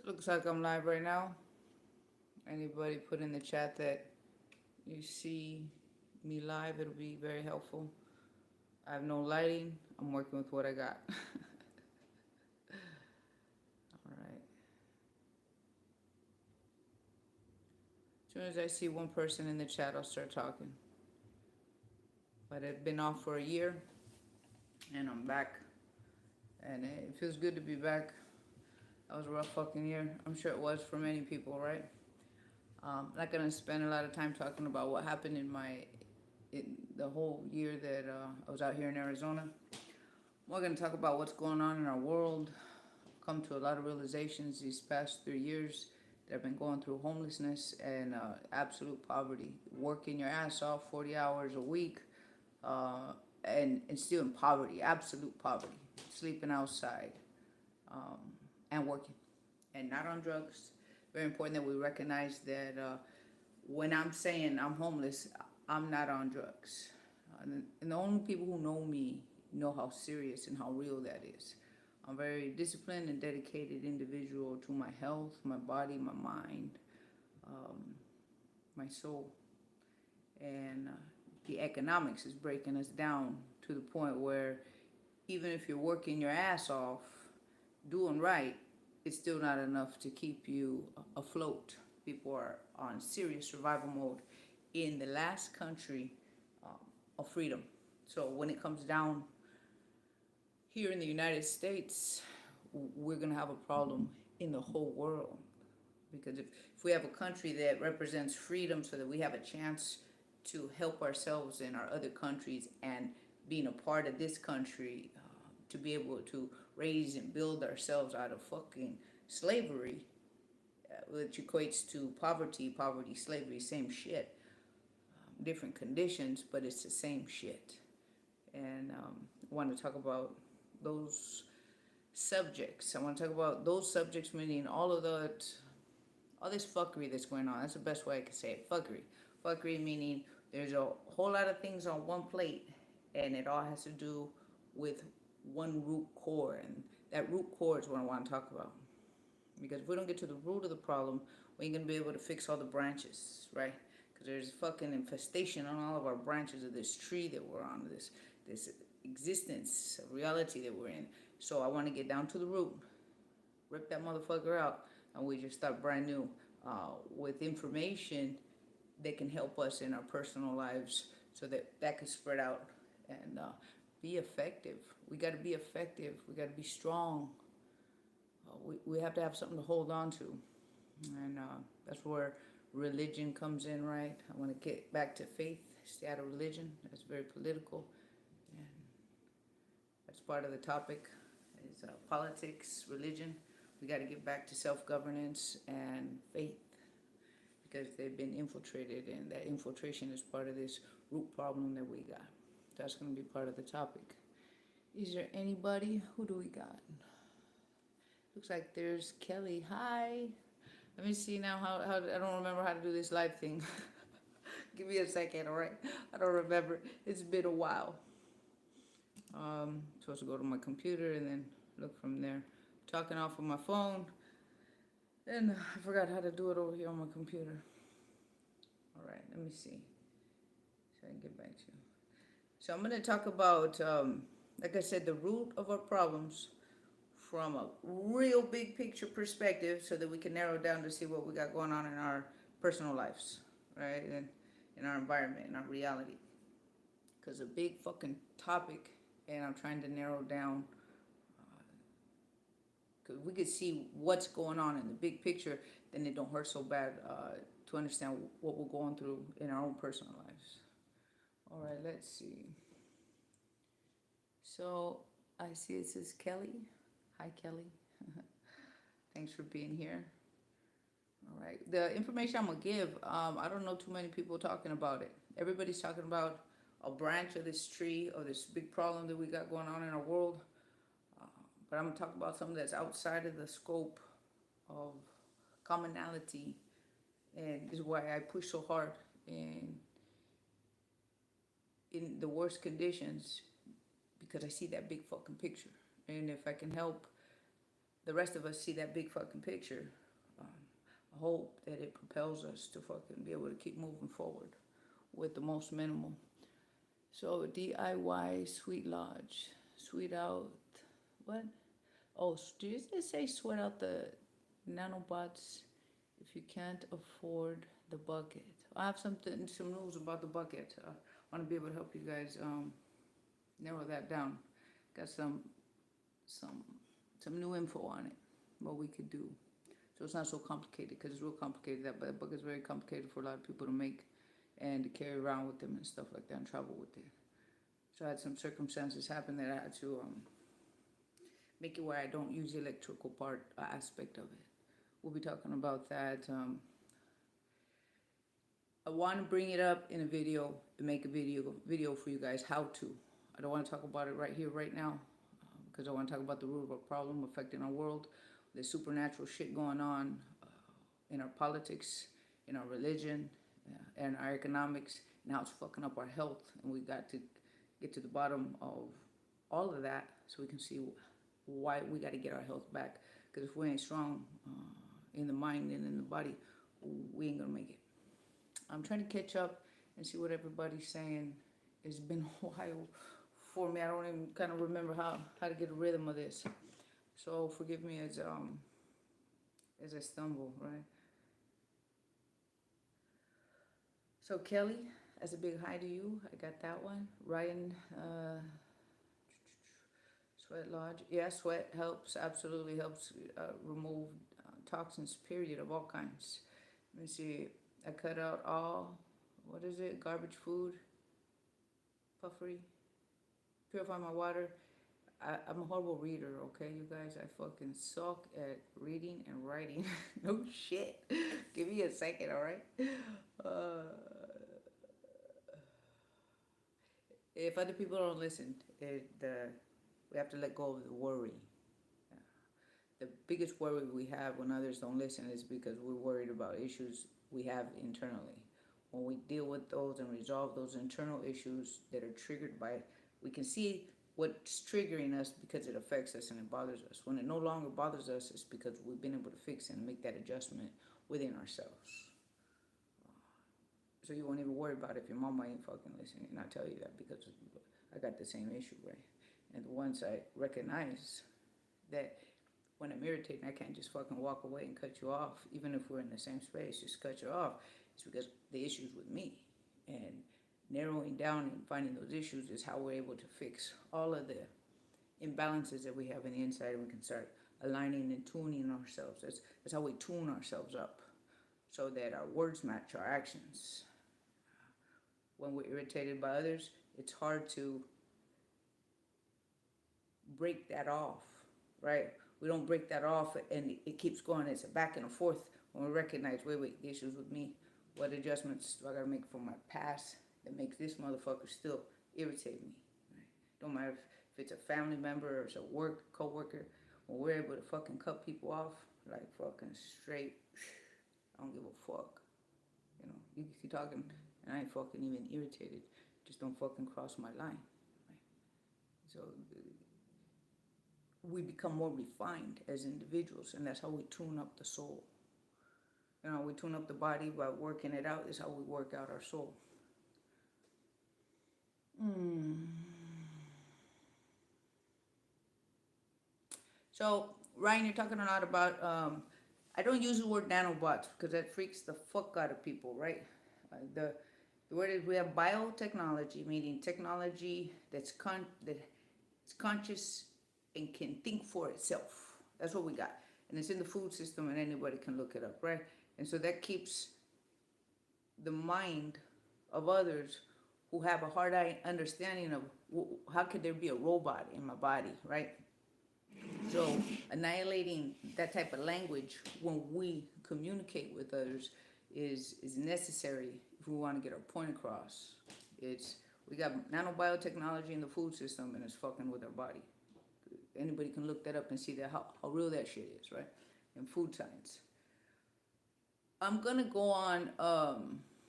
So it looks like I'm live right now. Anybody put in the chat that you see me live, it'll be very helpful. I have no lighting. I'm working with what I got. All right. As soon as I see one person in the chat, I'll start talking. But I've been off for a year, and I'm back. And it feels good to be back. That was a rough fucking year. I'm sure it was for many people, right? Not gonna spend a lot of time talking about what happened in the whole year that I was out here in Arizona. We're gonna talk about what's going on in our world. Come to a lot of realizations these past 3 years that I've been going through homelessness and absolute poverty, working your ass off 40 hours a week, and still in poverty, absolute poverty, sleeping outside, and working, and not on drugs. Very important that we recognize that when I'm saying I'm homeless, I'm not on drugs. And the only people who know me know how serious and how real that is. I'm a very disciplined and dedicated individual to my health, my body, my mind, my soul. And the economics is breaking us down to the point where even if you're working your ass off, doing right, it's still not enough to keep you afloat. People are on serious survival mode in the last country of freedom. So when it comes down here in the United States, we're going to have a problem in the whole world. Because if we have a country that represents freedom so that we have a chance to help ourselves in our other countries and being a part of this country, to be able to raise and build ourselves out of fucking slavery, which equates to poverty, slavery, same shit. Different conditions, but it's the same shit. And I want to talk about those subjects. I want to talk about those subjects, meaning all this fuckery that's going on. That's the best way I can say it. Fuckery meaning there's a whole lot of things on one plate, and it all has to do with one root core, and that root core is what I want to talk about. Because if we don't get to the root of the problem, we ain't gonna be able to fix all the branches, right? Because there's fucking infestation on all of our branches of this tree that we're on, this existence, reality that we're in. So I want to get down to the root, rip that motherfucker out, and we just start brand new with information that can help us in our personal lives, so that can spread out and be effective. We got to be effective. We got to be strong. We have to have something to hold on to, and that's where religion comes in, right? I want to get back to faith, stay out of religion. That's very political, and that's part of the topic is politics, religion. We got to get back to self-governance and faith, because they've been infiltrated, and that infiltration is part of this root problem that we got. That's going to be part of the topic. Is there anybody? Who do we got? Looks like there's Kelly. Hi. Let me see now how I don't remember how to do this live thing. Give me a second, all right? I don't remember. It's been a while. Supposed to go to my computer and then look from there. Talking off of my phone. And I forgot how to do it over here on my computer. All right, let me see. So I can get back to you. So I'm going to talk about, like I said, the root of our problems from a real big picture perspective, so that we can narrow down to see what we got going on in our personal lives, right? And in our environment, in our reality. Because a big fucking topic, and I'm trying to narrow down, because we could see what's going on in the big picture, then it don't hurt so bad to understand what we're going through in our own personal lives. All right, let's see. So I see it says Kelly. Hi, Kelly. Thanks for being here. All right. The information I'm going to give, I don't know too many people talking about it. Everybody's talking about a branch of this tree, or this big problem that we got going on in our world. But I'm going to talk about something that's outside of the scope of commonality. And this is why I push so hard in the worst conditions, because I see that big fucking picture. And if I can help the rest of us see that big fucking picture. I hope that it propels us to fucking be able to keep moving forward with the most minimal. So DIY Sweet Lodge, sweet out, what? Oh, did you just say sweat out the nanobots if you can't afford the bucket? I have some news about the bucket. I want to be able to help you guys narrow that down. Got some new info on it, what we could do. So it's not so complicated, because it's real complicated. That book is very complicated for a lot of people to make and to carry around with them and stuff like that and travel with it. So I had some circumstances happen that I had to make it where I don't use the electrical part aspect of it. We'll be talking about that. I want to bring it up in a video and make a video for you guys how to. I don't want to talk about it right here, right now, because I want to talk about the root of our problem affecting our world. There's supernatural shit going on in our politics, in our religion, and our economics, and how it's fucking up our health. And we got to get to the bottom of all of that so we can see why we got to get our health back. Because if we ain't strong in the mind and in the body, we ain't gonna make it. I'm trying to catch up and see what everybody's saying. It's been a while for me. I don't even kind of remember how to get a rhythm of this. So forgive me as I stumble, right? So Kelly, as a big hi to you. I got that one. Ryan, Sweat Lodge. Yeah, sweat helps, absolutely helps remove toxins, period, of all kinds. Let me see. I cut out all, what is it, garbage food, puffery, purify my water. I'm a horrible reader, okay, you guys? I fucking suck at reading and writing. No shit. Give me a second, all right? If other people don't listen, we have to let go of the worry. The biggest worry we have when others don't listen is because we're worried about issues we have internally. When we deal with those and resolve those internal issues that are triggered by, we can see what's triggering us because it affects us and it bothers us. When it no longer bothers us, it's because we've been able to fix and make that adjustment within ourselves. So you won't even worry about it if your mama ain't fucking listening. And I tell you that because I got the same issue, right? And once I recognize that when I'm irritated, I can't just fucking walk away and cut you off, even if we're in the same space, just cut you off. It's because the issue's with me. And narrowing down and finding those issues is how we're able to fix all of the imbalances that we have in the inside, and we can start aligning and tuning ourselves. That's how we tune ourselves up, so that our words match our actions. When we're irritated by others, it's hard to break that off, right? We don't break that off and it keeps going. It's a back and a forth when we recognize, wait, the issue's with me. What adjustments do I gotta make from my past that makes this motherfucker still irritate me? Right? Don't matter if it's a family member or it's a co-worker. When we're able to fucking cut people off, like fucking straight, I don't give a fuck. You know, you can keep talking and I ain't fucking even irritated. Just don't fucking cross my line. Right? So we become more refined as individuals, and that's how we tune up the soul. You know, we tune up the body by working it out. Is how we work out our soul. So, Ryan, you're talking a lot about, I don't use the word nanobots because that freaks the fuck out of people, right? The word is, we have biotechnology, meaning technology that's conscious and can think for itself. That's what we got. And it's in the food system and anybody can look it up, right? And so that keeps the mind of others who have a hard understanding of how could there be a robot in my body, right? So annihilating that type of language when we communicate with others is necessary if we want to get our point across. We got nanobiotechnology in the food system and it's fucking with our body. Anybody can look that up and see that how real that shit is, right? In food science. I'm gonna go on,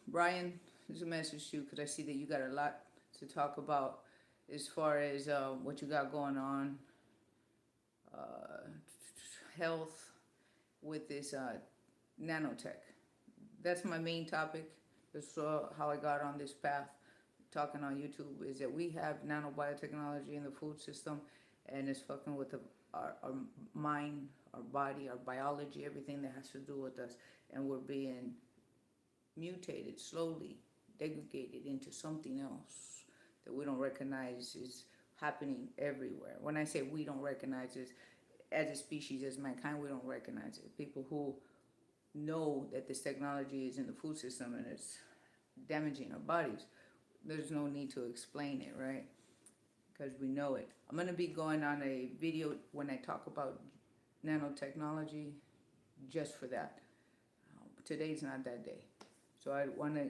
Brian, there's a message to you because I see that you got a lot to talk about as far as what you got going on. health with this nanotech. That's my main topic. That's how I got on this path, talking on YouTube, is that we have nanobiotechnology in the food system, and it's fucking with our mind, our body, our biology, everything that has to do with us, and we're being mutated slowly, degraded into something else that we don't recognize is happening everywhere. When I say we don't recognize it, as a species, as mankind, we don't recognize it. People who know that this technology is in the food system and it's damaging our bodies, there's no need to explain it, right? Because we know it. I'm going to be going on a video when I talk about nanotechnology just for that. Today's not that day. So I want to,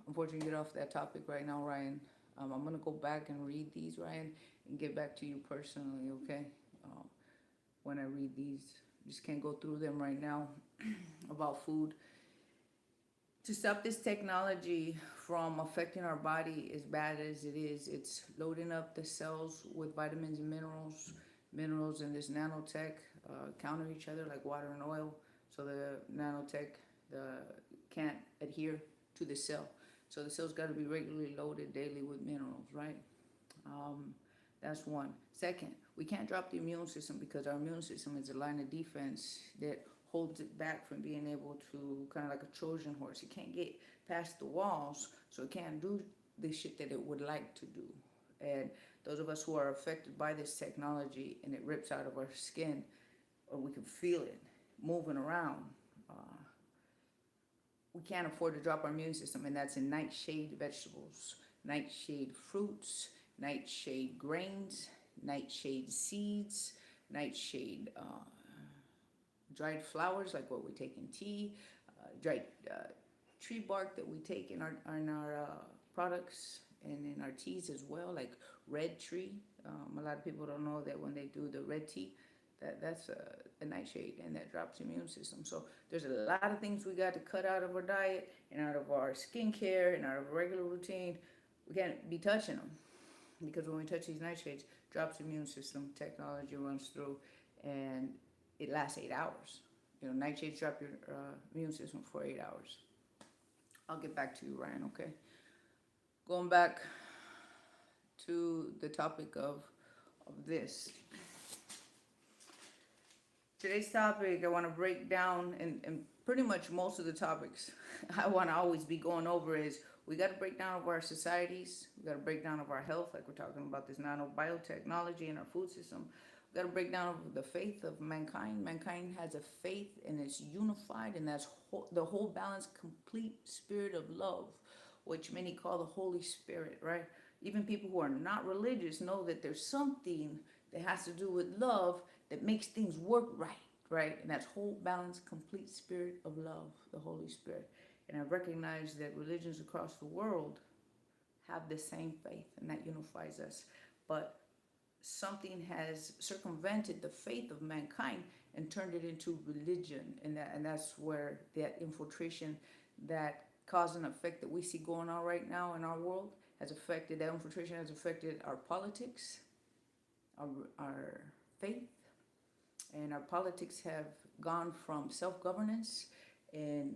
unfortunately, get off that topic right now, Ryan. I'm going to go back and read these, Ryan, and get back to you personally, okay? When I read these, just can't go through them right now about food. To stop this technology from affecting our body as bad as it is, it's loading up the cells with vitamins and minerals. Minerals in this nanotech counter each other like water and oil. So the nanotech can't adhere to the cell. So the cell's got to be regularly loaded daily with minerals, right? That's one. Second, we can't drop the immune system because our immune system is a line of defense that holds it back from being able to, kind of like a Trojan horse. It can't get past the walls, so it can't do the shit that it would like to do. And those of us who are affected by this technology and it rips out of our skin, or we can feel it moving around, we can't afford to drop our immune system, and that's in nightshade vegetables, nightshade fruits, nightshade grains, nightshade seeds, nightshade dried flowers like what we take in tea, dried tree bark that we take in our products and in our teas as well, like red tree. A lot of people don't know that when they do the red tea, that's a nightshade, and that drops the immune system. So there's a lot of things we got to cut out of our diet and out of our skincare and out of our regular routine. We can't be touching them, because when we touch these nightshades, drops the immune system, technology runs through, and it lasts 8 hours. You know, nightshades drop your immune system for 8 hours. I'll get back to you, Ryan, okay? Going back to the topic of this. Today's topic, I want to break down, and pretty much most of the topics I want to always be going over is, we got to break down of our societies. We got to break down of our health, like we're talking about this nanobiotechnology in our food system. We got to break down of the faith of mankind. Mankind has a faith, and it's unified, and that's the whole balanced, complete spirit of love, which many call the Holy Spirit, right? Even people who are not religious know that there's something that has to do with love that makes things work right? And that's whole, balanced, complete spirit of love, the Holy Spirit. And I recognize that religions across the world have the same faith, and that unifies us. But something has circumvented the faith of mankind and turned it into religion. And that's where that infiltration, that cause and effect that we see going on right now in our world, has affected, that infiltration has affected our politics, our faith, and our politics have gone from self-governance and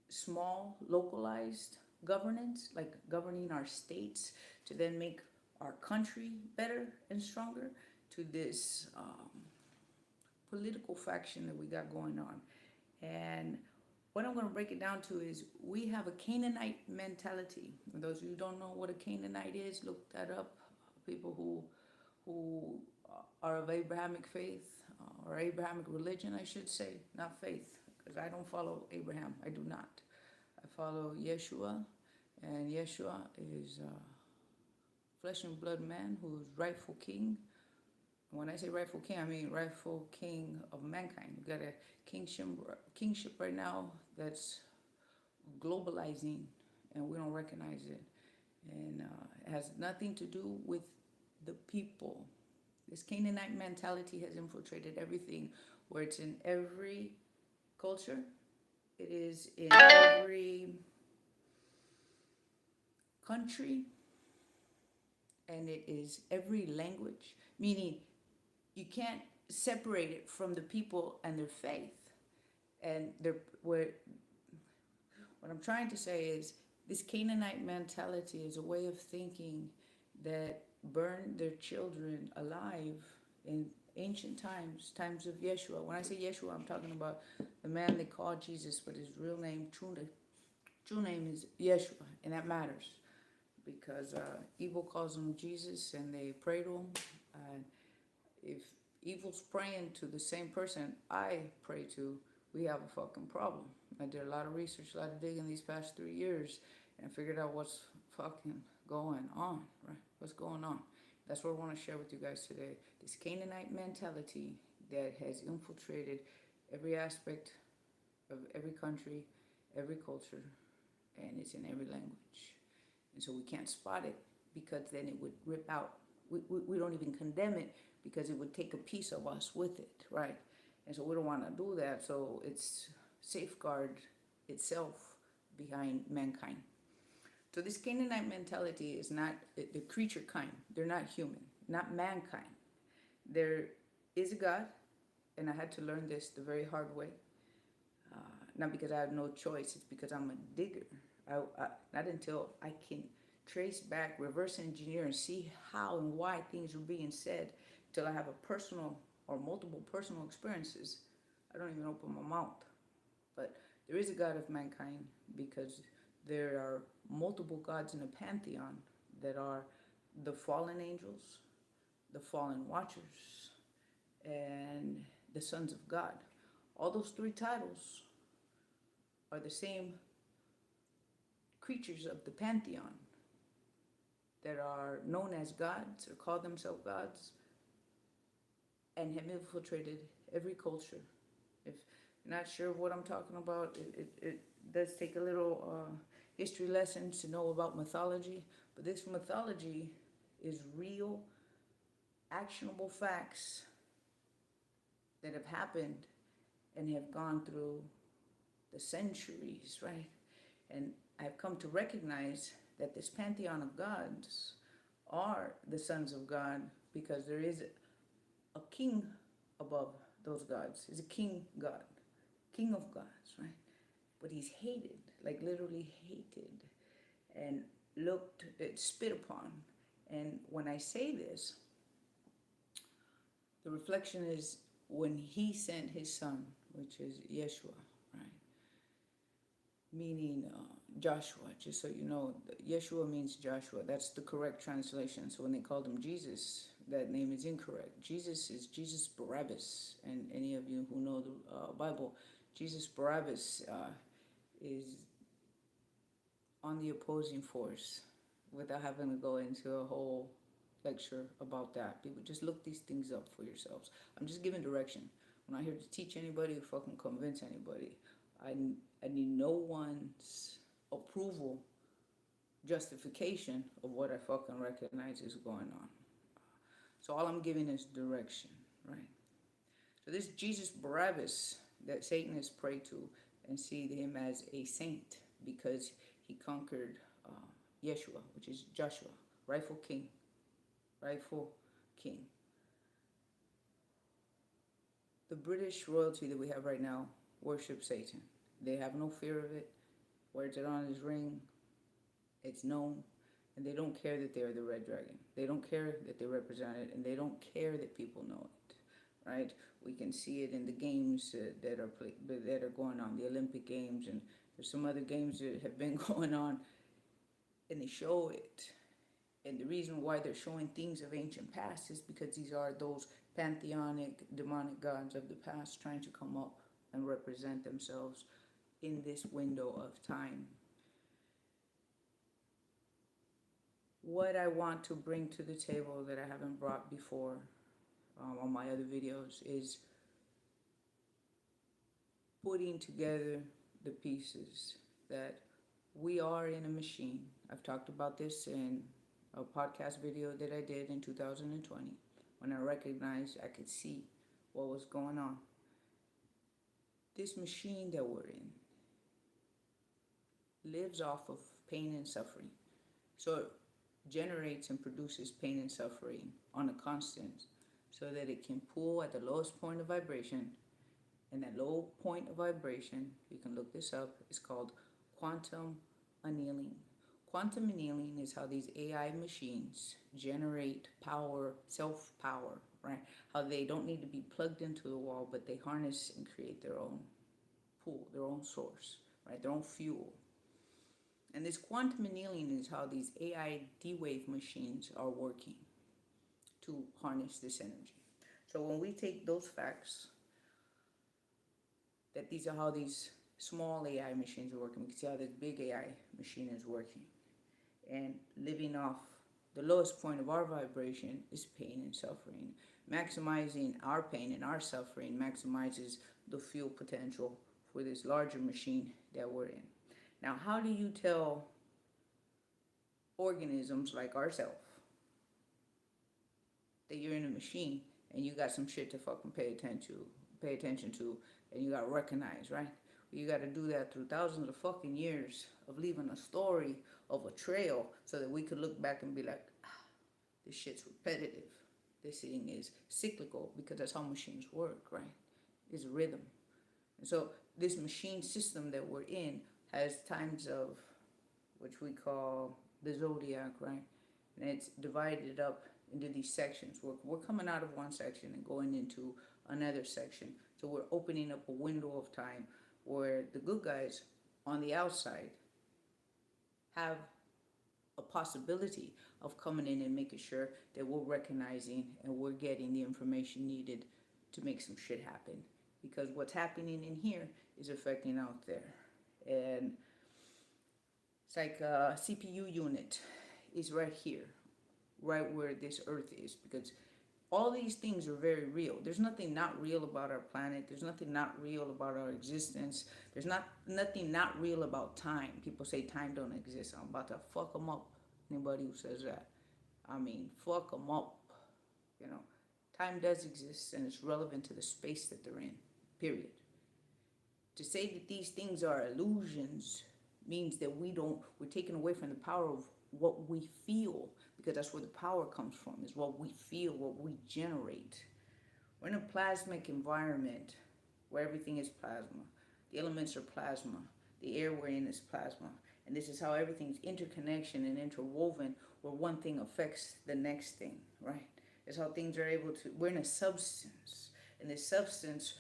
small, localized governance, like governing our states to then make our country better and stronger, to this political faction that we got going on. And what I'm going to break it down to is, we have a Canaanite mentality. For those of you who don't know what a Canaanite is, look that up. People who are of Abrahamic faith, or Abrahamic religion, I should say, not faith, because I don't follow Abraham. I do not. I follow Yeshua, and Yeshua is flesh and blood man who is rightful king. When I say rightful king, I mean rightful king of mankind. We got a kingship right now that's globalizing, and we don't recognize it. And it has nothing to do with the people. This Canaanite mentality has infiltrated everything, where it's in every culture, it is in every country, and it is every language. Meaning, you can't separated from the people and their faith. And what I'm trying to say is this Canaanite mentality is a way of thinking that burned their children alive in ancient times of Yeshua. When I say Yeshua, I'm talking about the man they call Jesus, but his real name, true name is Yeshua, and that matters because evil calls him Jesus, and they pray to him. If evil's praying to the same person I pray to, we have a fucking problem. I did a lot of research, a lot of digging these past 3 years, and figured out what's fucking going on, right? What's going on? That's what I want to share with you guys today. This Canaanite mentality that has infiltrated every aspect of every country, every culture, and it's in every language. And so we can't spot it because then it would rip out. We don't even condemn it because it would take a piece of us with it, right? And so we don't want to do that. So it's safeguard itself behind mankind. So this Canaanite mentality is not the creature kind. They're not human, not mankind. There is a God, and I had to learn this the very hard way. Not because I have no choice, it's because I'm a digger. Not until I can trace back, reverse engineer, and see how and why things are being said, till I have a personal or multiple personal experiences, I don't even open my mouth. But there is a God of mankind because there are multiple gods in a pantheon that are the fallen angels, the fallen watchers, and the sons of God. All those three titles are the same creatures of the pantheon that are known as gods or call themselves gods and have infiltrated every culture. If you're not sure of what I'm talking about, it does take a little history lessons to know about mythology, but this mythology is real, actionable facts that have happened and have gone through the centuries, right? And I've come to recognize that this pantheon of gods are the sons of God because there is a king above those gods. He's a king God, king of gods, right? But he's hated, like literally hated, and spit upon. And when I say this, the reflection is when he sent his son, which is Yeshua, right? Meaning Joshua, just so you know, Yeshua means Joshua. That's the correct translation. So when they called him Jesus, that name is incorrect. Jesus is Jesus Barabbas. And any of you who know the Bible, Jesus Barabbas is on the opposing force without having to go into a whole lecture about that. People just look these things up for yourselves. I'm just giving direction. I'm not here to teach anybody or fucking convince anybody. I need no one's approval, justification of what I fucking recognize is going on. So all I'm giving is direction, right? So this Jesus Barabbas that Satanists pray to and see him as a saint because he conquered Yeshua, which is Joshua, rightful king. The British royalty that we have right now worships Satan. They have no fear of it. Wears it on his ring. It's known. And they don't care that they're the red dragon. They don't care that they represent it. And they don't care that people know it. Right? We can see it in the games that are going on, the Olympic Games, and there's some other games that have been going on, and they show it. And the reason why they're showing things of ancient past is because these are those pantheonic, demonic gods of the past trying to come up and represent themselves in this window of time. What I want to bring to the table that I haven't brought before on my other videos is putting together the pieces that we are in a machine. I've talked about this in a podcast video that I did in 2020 when I recognized I could see what was going on. This machine that we're in lives off of pain and suffering. So it generates and produces pain and suffering on a constant. so that it can pull at the lowest point of vibration. And that low point of vibration, you can look this up, is called quantum annealing. Quantum annealing is how these AI machines generate power, self-power, right? How they don't need to be plugged into the wall, but they harness and create their own pool, their own source, right? Their own fuel. And this quantum annealing is how these AI D-Wave machines are working to harness this energy. So when we take those facts, that these are how these small AI machines are working, we can see how this big AI machine is working. And living off the lowest point of our vibration is pain and suffering. Maximizing our pain and our suffering maximizes the fuel potential for this larger machine that we're in. Now, how do you tell organisms like ourselves that you're in a machine and you got some shit to fucking pay attention to, and you gotta recognize, right? You gotta do that through thousands of fucking years of leaving a story of a trail so that we could look back and be like, this shit's repetitive. This thing is cyclical, because that's how machines work, right? It's a rhythm. And so this machine system that we're in has times of, which we call the zodiac, right? And it's divided up into these sections. We're coming out of one section and going into another section. So we're opening up a window of time where the good guys on the outside have a possibility of coming in and making sure that we're recognizing and we're getting the information needed to make some shit happen. Because what's happening in here is affecting out there. And it's like a CPU unit is right here, right where this earth is, because all these things are very real. There's nothing not real about our planet. There's nothing not real about our existence. There's nothing not real about time. People say time don't exist. I'm about to fuck them up. Anybody who says that, I mean, fuck them up. You know, time does exist, and it's relevant to the space that they're in, period. To say that these things are illusions means that we're taken away from the power of what we feel, because that's where the power comes from, is what we feel, what we generate. We're in a plasmic environment where everything is plasma. The elements are plasma. The air we're in is plasma. And this is how everything's interconnection and interwoven, where one thing affects the next thing, right? It's how things are able to, we're in a substance, and this substance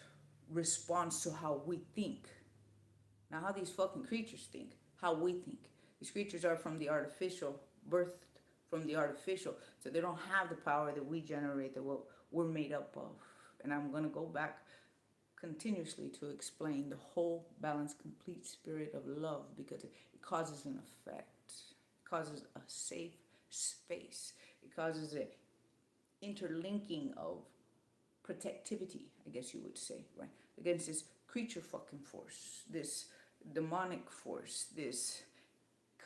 responds to how we think. Now, how these fucking creatures think, how we think. These creatures are from the artificial, birthed from the artificial, so they don't have the power that we generate, that what we're made up of. And I'm going to go back continuously to explain the whole balanced, complete spirit of love, because it causes an effect. It causes a safe space. It causes an interlinking of protectivity, I guess you would say, right? Against this creature fucking force, this demonic force, this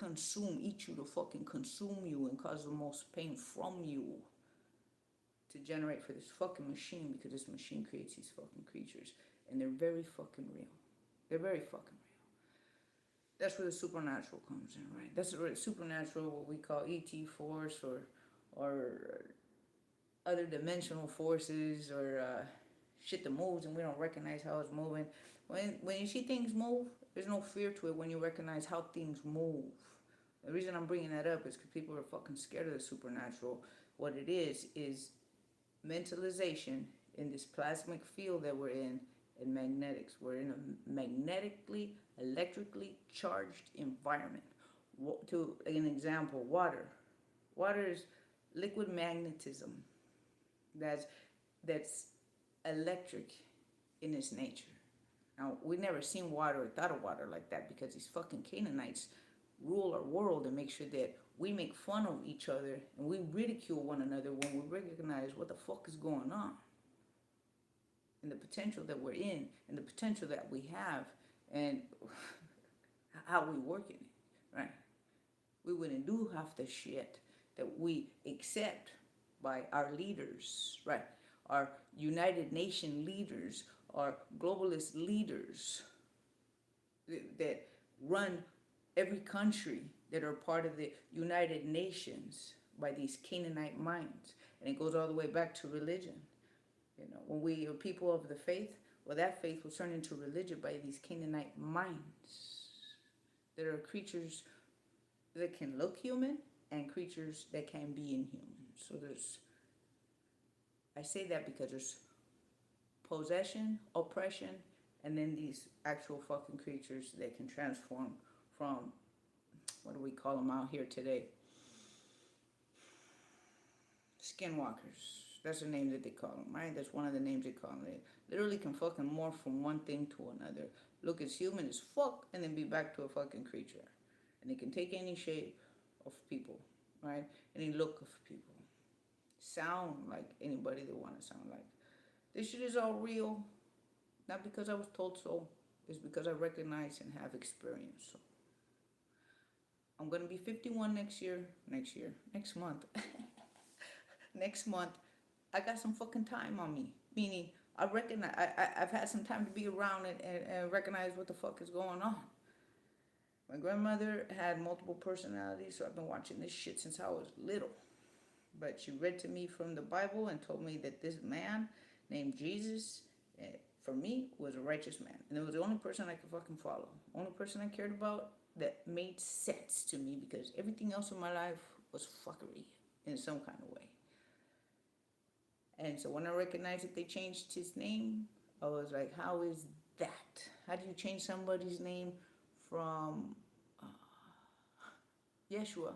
eat you to fucking consume you and cause the most pain from you to generate for this fucking machine, because this machine creates these fucking creatures, and they're very fucking real. They're very fucking real. That's where the supernatural comes in, right? That's where the supernatural, what we call ET force, or other dimensional forces, or shit that moves and we don't recognize how it's moving. When you see things move, there's no fear to it when you recognize how things move. The reason I'm bringing that up is because people are fucking scared of the supernatural. What it is mentalization in this plasmic field that we're in, and magnetics. We're in a magnetically, electrically charged environment. To an example, water. Water is liquid magnetism. That's electric in its nature. Now, we've never seen water or thought of water like that, because these fucking Canaanites rule our world and make sure that we make fun of each other and we ridicule one another when we recognize what the fuck is going on, and the potential that we're in, and the potential that we have, and how we work in it, right? We wouldn't do half the shit that we accept by our leaders, right? Our United Nations leaders, our globalist leaders that run every country that are part of the United Nations by these Canaanite minds. And it goes all the way back to religion. When we are people of the faith, well, that faith was turned into religion by these Canaanite minds. There are creatures that can look human and creatures that can be inhuman. So I say that because there's possession, oppression, and then these actual fucking creatures that can transform from, what do we call them out here today? Skinwalkers. That's the name that they call them, right? That's one of the names they call them. They literally can fucking morph from one thing to another. Look as human as fuck and then be back to a fucking creature. And they can take any shape of people, right? Any look of people. Sound like anybody they want to sound like. This shit is all real. Not because I was told so. It's because I recognize and have experience. So I'm going to be 51 next month. Next month. I got some fucking time on me. Meaning, I recognize, I've had some time to be around and recognize what the fuck is going on. My grandmother had multiple personalities, so I've been watching this shit since I was little. But she read to me from the Bible and told me that this man named Jesus, for me, was a righteous man. And it was the only person I could fucking follow. Only person I cared about that made sense to me, because everything else in my life was fuckery in some kind of way. And so when I recognized that they changed his name, I was like, how is that? How do you change somebody's name from Joshua,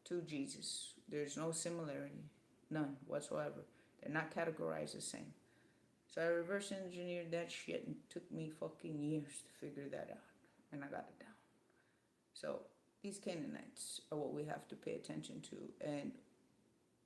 to Jesus? There's no similarity. None whatsoever. They're not categorized the same. So I reverse engineered that shit and took me fucking years to figure that out. And I got it down. So these Canaanites are what we have to pay attention to. And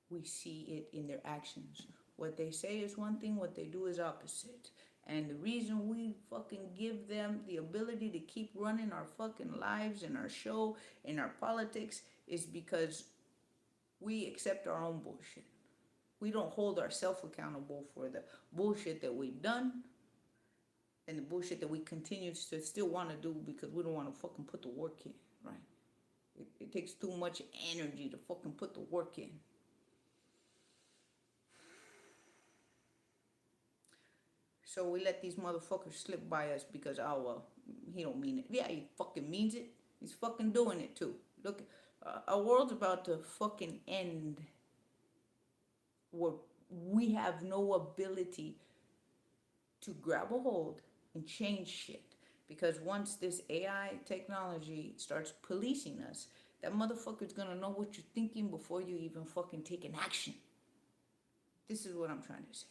we see it in their actions. What they say is one thing, what they do is opposite. And the reason we fucking give them the ability to keep running our fucking lives and our show and our politics is because we accept our own bullshit. We don't hold ourselves accountable for the bullshit that we've done and the bullshit that we continue to still want to do because we don't want to fucking put the work in, right? It takes too much energy to fucking put the work in. So we let these motherfuckers slip by us because, oh, well, he don't mean it. Yeah, he fucking means it. He's fucking doing it too. Look, our world's about to fucking end where we have no ability to grab a hold and change shit. Because once this AI technology starts policing us, that motherfucker's gonna know what you're thinking before you even fucking take an action. This is what I'm trying to say.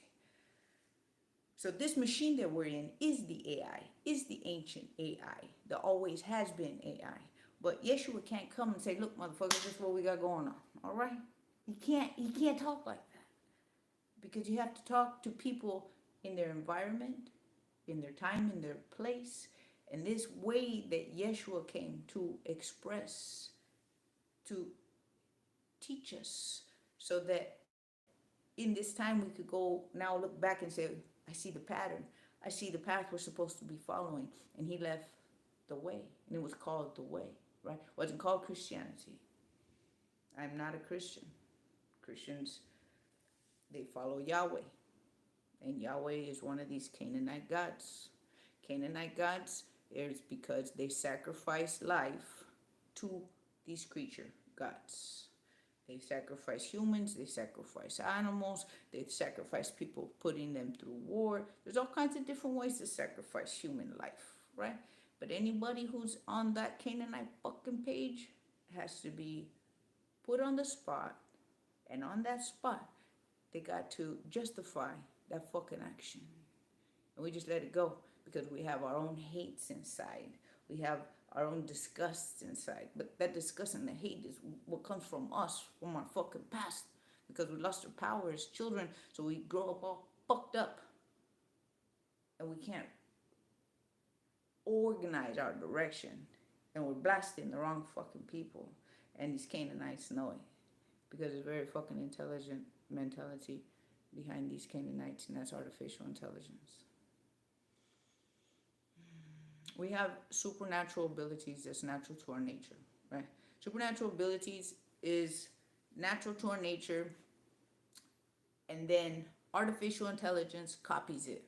So this machine that we're in is the AI, is the ancient AI, that always has been AI. But Yeshua can't come and say, look, motherfucker, this is what we got going on. All right? He can't talk like that. Because you have to talk to people in their environment, in their time, in their place. And this way that Yeshua came to express, to teach us, so that in this time we could go now look back and say, I see the pattern. I see the path we're supposed to be following. And he left the way. And it was called the way, right? It wasn't called Christianity. I'm not a Christian. Christians, they follow Yahweh. And Yahweh is one of these Canaanite gods. Canaanite gods is because they sacrifice life to these creature gods. They sacrifice humans, they sacrifice animals, they sacrifice people, putting them through war. There's all kinds of different ways to sacrifice human life, right? But anybody who's on that Canaanite fucking page has to be put on the spot. And on that spot, they got to justify that fucking action. And we just let it go because we have our own hates inside. We have our own disgust inside. But that disgust and the hate is what comes from us, from our fucking past. Because we lost our power as children, so we grow up all fucked up. And we can't organize our direction. And we're blasting the wrong fucking people. And these Canaanites know it. Because it's very fucking intelligent mentality behind these Canaanites, and that's artificial intelligence. We have supernatural abilities that's natural to our nature, right? Supernatural abilities is natural to our nature, and then Artificial intelligence copies it.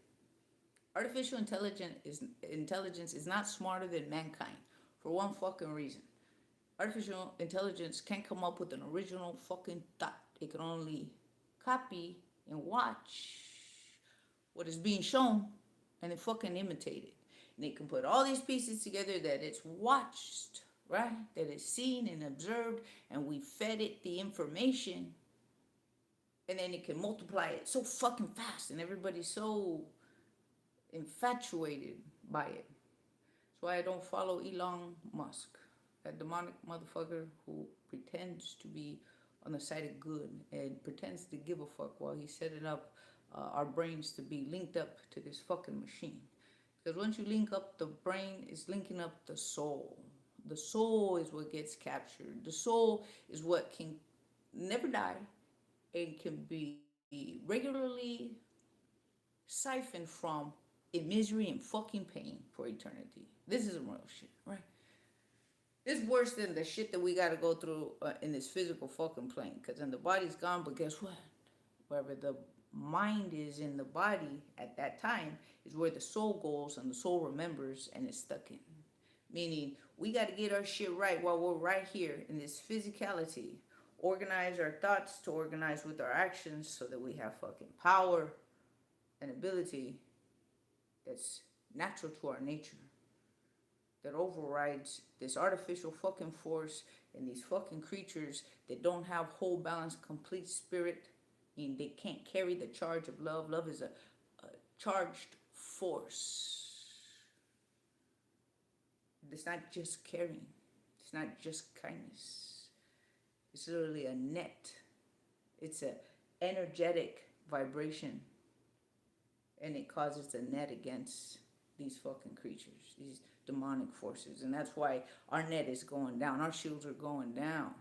Artificial intelligence is not smarter than mankind for one fucking reason. Artificial intelligence can't come up with an original fucking thought. It can only copy and watch what is being shown and then fucking imitate it. And it can put all these pieces together that it's watched, right? That it's seen and observed, and we fed it the information, and then it can multiply it so fucking fast, and everybody's so infatuated by it. That's why I don't follow Elon Musk, that demonic motherfucker who pretends to be on the side of good and pretends to give a fuck while he's setting up our brains to be linked up to this fucking machine. Because once you link up the brain, it's linking up the soul. The soul is what gets captured. The soul is what can never die and can be regularly siphoned from in misery and fucking pain for eternity. This is real shit, right? It's worse than the shit that we got to go through in this physical fucking plane. Because then the body's gone, but guess what? Wherever the mind is in the body at that time is where the soul goes, and the soul remembers and is stuck in. Meaning, we got to get our shit right while we're right here in this physicality. Organize our thoughts to organize with our actions so that we have fucking power and ability that's natural to our nature, that overrides this artificial fucking force and these fucking creatures that don't have whole, balanced, complete spirit. I mean, they can't carry the charge of love. Love is a charged force. It's not just caring. It's not just kindness. It's literally a net. It's an energetic vibration. And it causes a net against these fucking creatures, these demonic forces. And that's why our net is going down. Our shields are going down.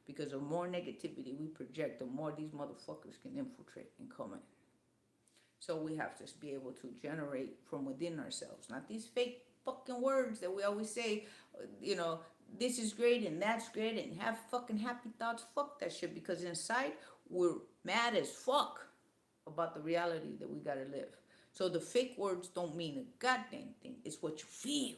Because the more negativity we project, the more these motherfuckers can infiltrate and come in. So we have to be able to generate from within ourselves. Not these fake fucking words that we always say, this is great and that's great and have fucking happy thoughts. Fuck that shit, because inside we're mad as fuck about the reality that we gotta live. So the fake words don't mean a goddamn thing. It's what you feel.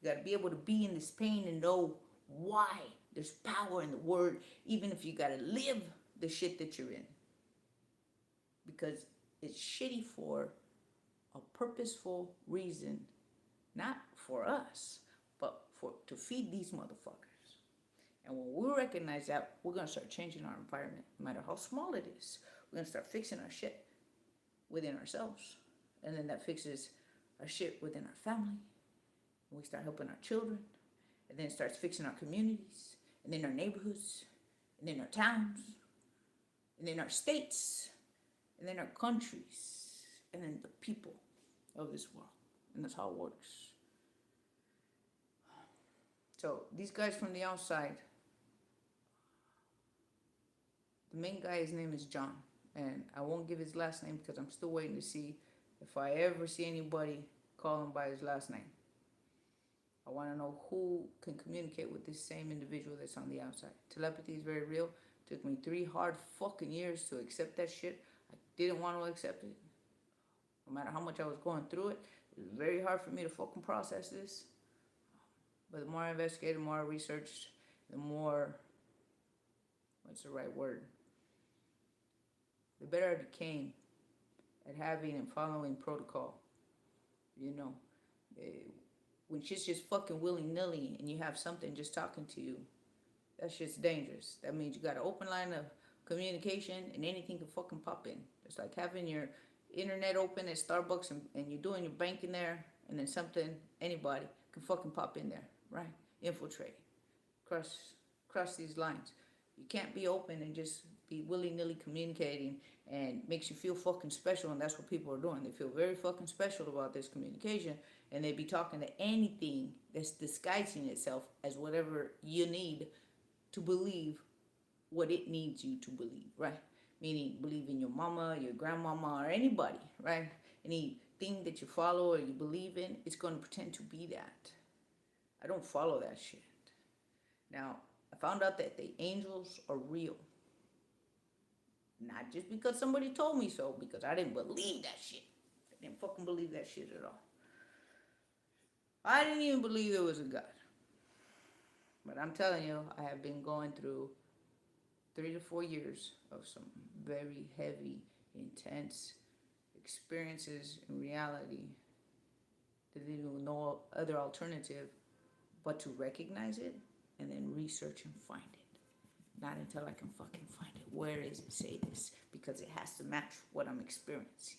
You gotta be able to be in this pain and know why. There's power in the word, even if you gotta live the shit that you're in. Because it's shitty for a purposeful reason, not for us, but to feed these motherfuckers. And when we recognize that, we're gonna start changing our environment, no matter how small it is. We're gonna start fixing our shit within ourselves. And then that fixes our shit within our family. And we start helping our children. And then it starts fixing our communities. And then our neighborhoods. And then our towns. And then our states. And then our countries. And then the people of this world. And that's how it works. So these guys from the outside. The main guy, his name is John. And I won't give his last name because I'm still waiting to see if I ever see anybody call him by his last name. I want to know who can communicate with this same individual that's on the outside. Telepathy is very real. It took me 3 hard fucking years to accept that shit. I didn't want to accept it. No matter how much I was going through it, it was very hard for me to fucking process this. But the more I investigated, the more I researched, the more, what's the right word? The better I became at having and following protocol. When shit's just fucking willy-nilly and you have something just talking to you, that shit's dangerous. That means you got an open line of communication and anything can fucking pop in. It's like having your internet open at Starbucks and you're doing your banking there, and then anybody can fucking pop in there, right? Infiltrate. Cross these lines. You can't be open and just be willy-nilly communicating, and makes you feel fucking special, and that's what people are doing. They feel very fucking special about this communication, and they be talking to anything that's disguising itself as whatever you need to believe what it needs you to believe, right? Meaning believe in your mama, your grandmama, or anybody, right? Anything that you follow or you believe in, it's going to pretend to be that. I don't follow that shit. Now, I found out that the angels are real. Not just because somebody told me so, because I didn't believe that shit. I didn't fucking believe that shit at all. I didn't even believe there was a God. But I'm telling you, I have been going through 3 to 4 years of some very heavy, intense experiences in reality. There is no other alternative but to recognize it and then research and find it. Not until I can fucking find it. Where is it? Say this. Because it has to match what I'm experiencing.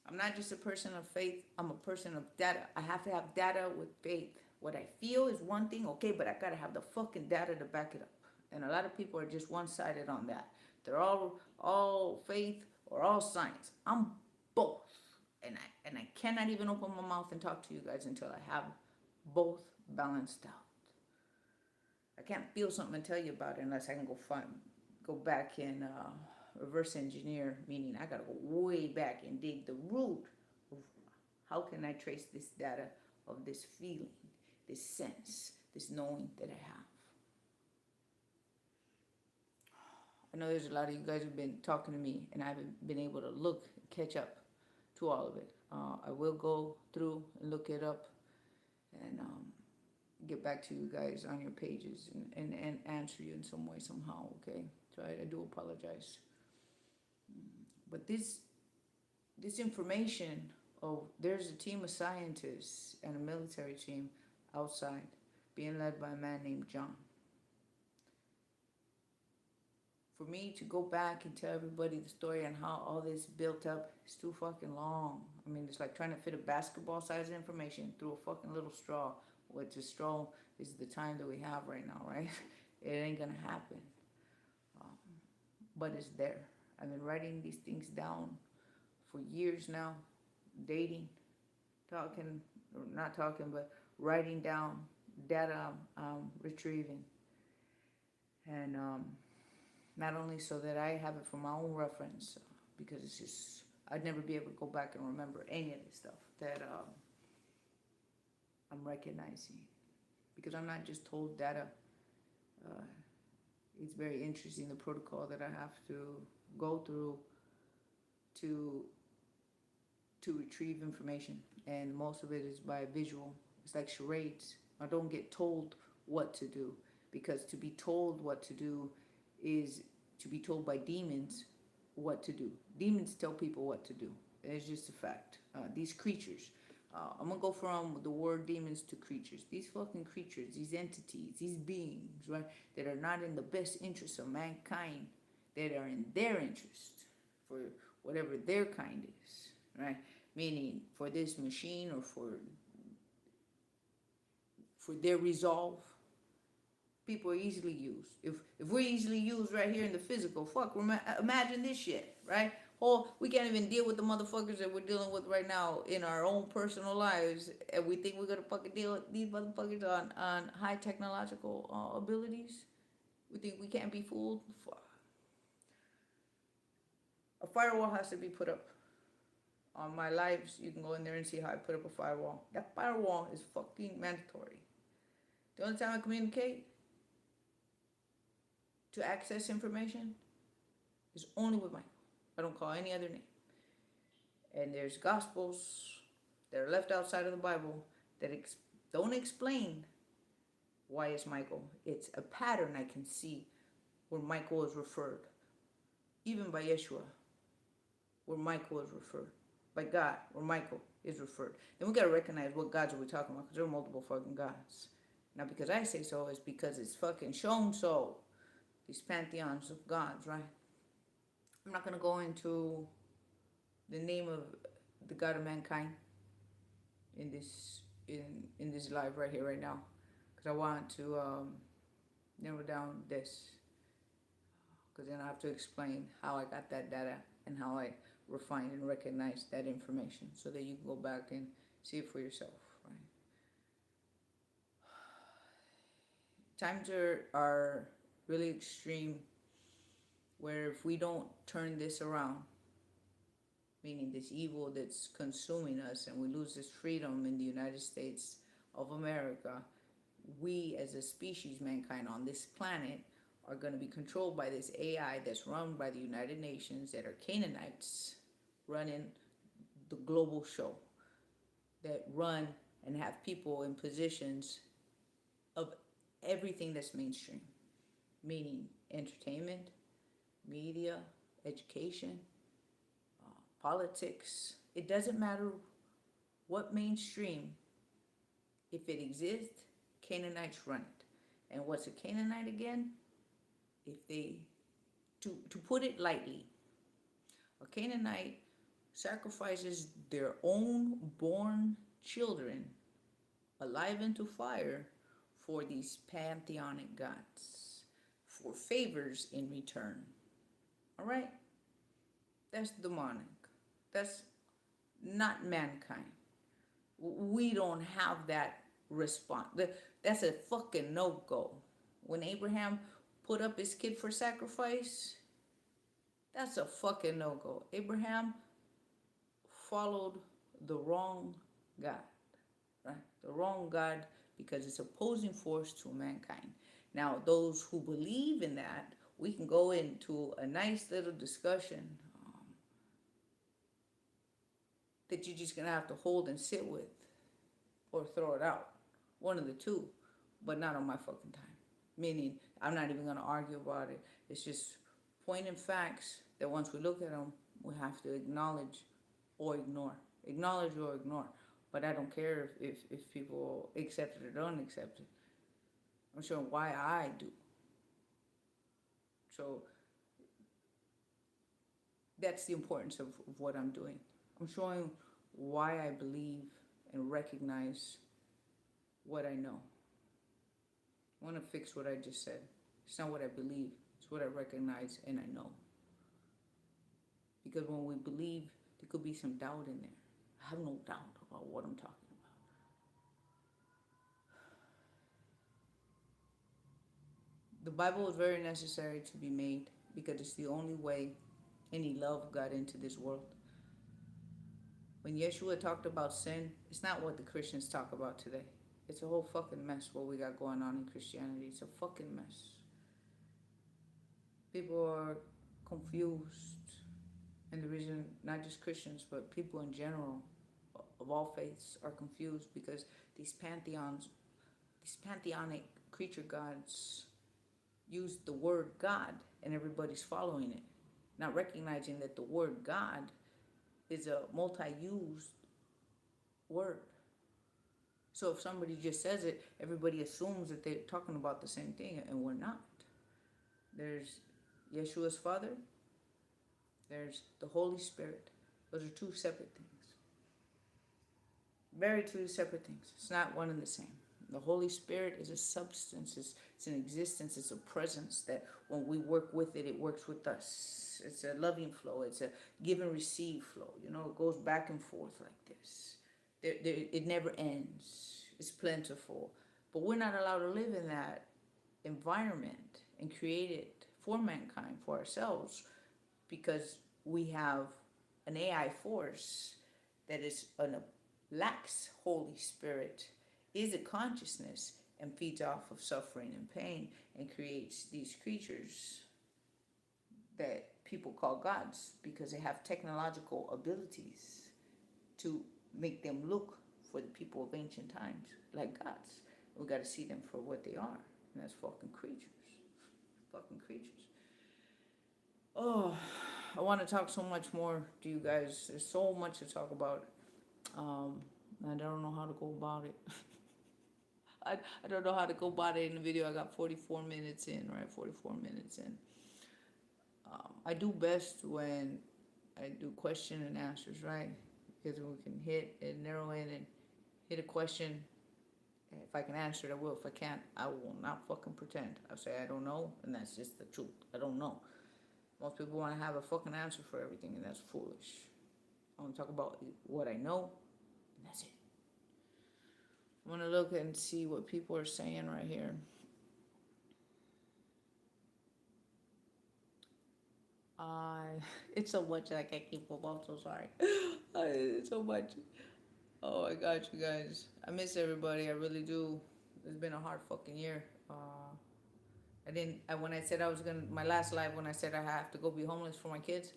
I'm not just a person of faith. I'm a person of data. I have to have data with faith. What I feel is one thing, okay, but I gotta have the fucking data to back it up. And a lot of people are just one-sided on that. They're all faith or all science. I'm both. And I cannot even open my mouth and talk to you guys until I have both balanced out. I can't feel something and tell you about it unless I can go back and reverse engineer, meaning I gotta go way back and dig the root of how can I trace this data of this feeling, this sense, this knowing that I have. I know there's a lot of you guys who've been talking to me and I haven't been able to catch up to all of it. I will go through and look it up and get back to you guys on your pages and answer you in some way, somehow, okay? So I do apologize. But this information, there's a team of scientists and a military team outside being led by a man named John. For me to go back and tell everybody the story on how all this built up is too fucking long. I mean, it's like trying to fit a basketball-sized information through a fucking little straw. Which a straw is the time that we have right now, right? It ain't gonna happen. But it's there. I've been writing these things down for years now. Dating, talking, or not talking, but writing down data retrieving. And not only so that I have it for my own reference, because it's just, I'd never be able to go back and remember any of this stuff that I'm recognizing. Because I'm not just told data. It's very interesting, the protocol that I have to go through to retrieve information. And most of it is by visual. It's like charades. I don't get told what to do. Because to be told what to do is to be told by demons what to do. Demons tell people what to do. It's just a fact. These creatures. I'm going to go from the word demons to creatures. These fucking creatures, these entities, these beings, right, that are not in the best interest of mankind, that are in their interest for whatever their kind is, right? Meaning for this machine or for their resolve. People are easily used. If we're easily used right here in the physical, fuck, imagine this shit, right? Oh, we can't even deal with the motherfuckers that we're dealing with right now in our own personal lives, and we think we're gonna fucking deal with these motherfuckers on high technological abilities. We think we can't be fooled. Fuck. A firewall has to be put up. On my lives, you can go in there and see how I put up a firewall. That firewall is fucking mandatory. The only time I communicate to access information is only with Michael. I don't call any other name. And there's gospels that are left outside of the Bible that don't explain why it's Michael. It's a pattern I can see where Michael is referred. Even by Yeshua, where Michael is referred. By God, where Michael is referred. Then we got to recognize what gods are we talking about, because there are multiple fucking gods. Not because I say so, it's because it's fucking shown so. These pantheons of gods, right? I'm not going to go into the name of the God of mankind in this live right here, right now. Because I want to narrow down this. Because then I have to explain how I got that data and how I refined and recognized that information so that you can go back and see it for yourself, right? Times are really extreme where if we don't turn this around, meaning this evil that's consuming us, and we lose this freedom in the United States of America, we as a species, mankind on this planet, are going to be controlled by this AI that's run by the United Nations, that are Canaanites running the global show, that run and have people in positions of everything that's mainstream, meaning entertainment, media, education, politics. It doesn't matter what mainstream, if it exists, Canaanites run it. And what's a Canaanite again? If they, to put it lightly, a Canaanite sacrifices their own born children alive into fire for these pantheonic gods, for favors in return. All right? That's demonic. That's not mankind. We don't have that response. That's a fucking no-go. When Abraham put up his kid for sacrifice, that's a fucking no-go. Abraham followed the wrong God, right? The wrong God, because it's opposing force to mankind. Now, those who believe in that, we can go into a nice little discussion that you're just gonna have to hold and sit with, or throw it out. One of the two, but not on my fucking time. Meaning, I'm not even gonna argue about it. It's just pointing facts that once we look at them, we have to acknowledge or ignore. Acknowledge or ignore. But I don't care if people accept it or don't accept it. I'm showing why I do. So that's the importance of what I'm doing. I'm showing why I believe and recognize what I know. I want to fix what I just said. It's not what I believe. It's what I recognize and I know. Because when we believe, there could be some doubt in there. I have no doubt about what I'm talking about. The Bible is very necessary to be made because it's the only way any love got into this world. When Yeshua talked about sin, it's not what the Christians talk about today. It's a whole fucking mess what we got going on in Christianity. It's a fucking mess. People are confused. And the reason, not just Christians, but people in general, of all faiths, are confused because these pantheonic creature gods use the word God and everybody's following it, not recognizing that the word God is a multi-used word. So if somebody just says it, everybody assumes that they're talking about the same thing, and we're not. There's Yeshua's Father, there's the Holy Spirit. Those are two separate things. Very two separate things. It's not one and the same. The Holy Spirit is a substance, it's an existence, it's a presence that when we work with it, it works with us. It's a loving flow, it's a give and receive flow. You know, it goes back and forth like this. It never ends. It's plentiful. But we're not allowed to live in that environment and create it for mankind, for ourselves, because we have an AI force that is a lax Holy Spirit, is a consciousness, and feeds off of suffering and pain and creates these creatures that people call gods because they have technological abilities to make them look for the people of ancient times like gods. We got to see them for what they are, and that's fucking creatures. Fucking creatures. Oh, I want to talk so much more to you guys. There's so much to talk about. I don't know how to go about it. I don't know how to go about it in the video. I got 44 minutes in, right? 44 minutes in. I do best when I do question and answers, right? Because we can hit and narrow in and hit a question. If I can answer it, I will. If I can't, I will not fucking pretend. I'll say I don't know, and that's just the truth. I don't know. Most people want to have a fucking answer for everything, and that's foolish. I want to talk about what I know, and that's it. I want to look and see what people are saying right here. It's so much that I can't keep up. I'm so sorry. It's so much. Oh, I got you guys. I miss everybody. I really do. It's been a hard fucking year. When I said I was gonna, my last live, when I said I have to go be homeless for my kids,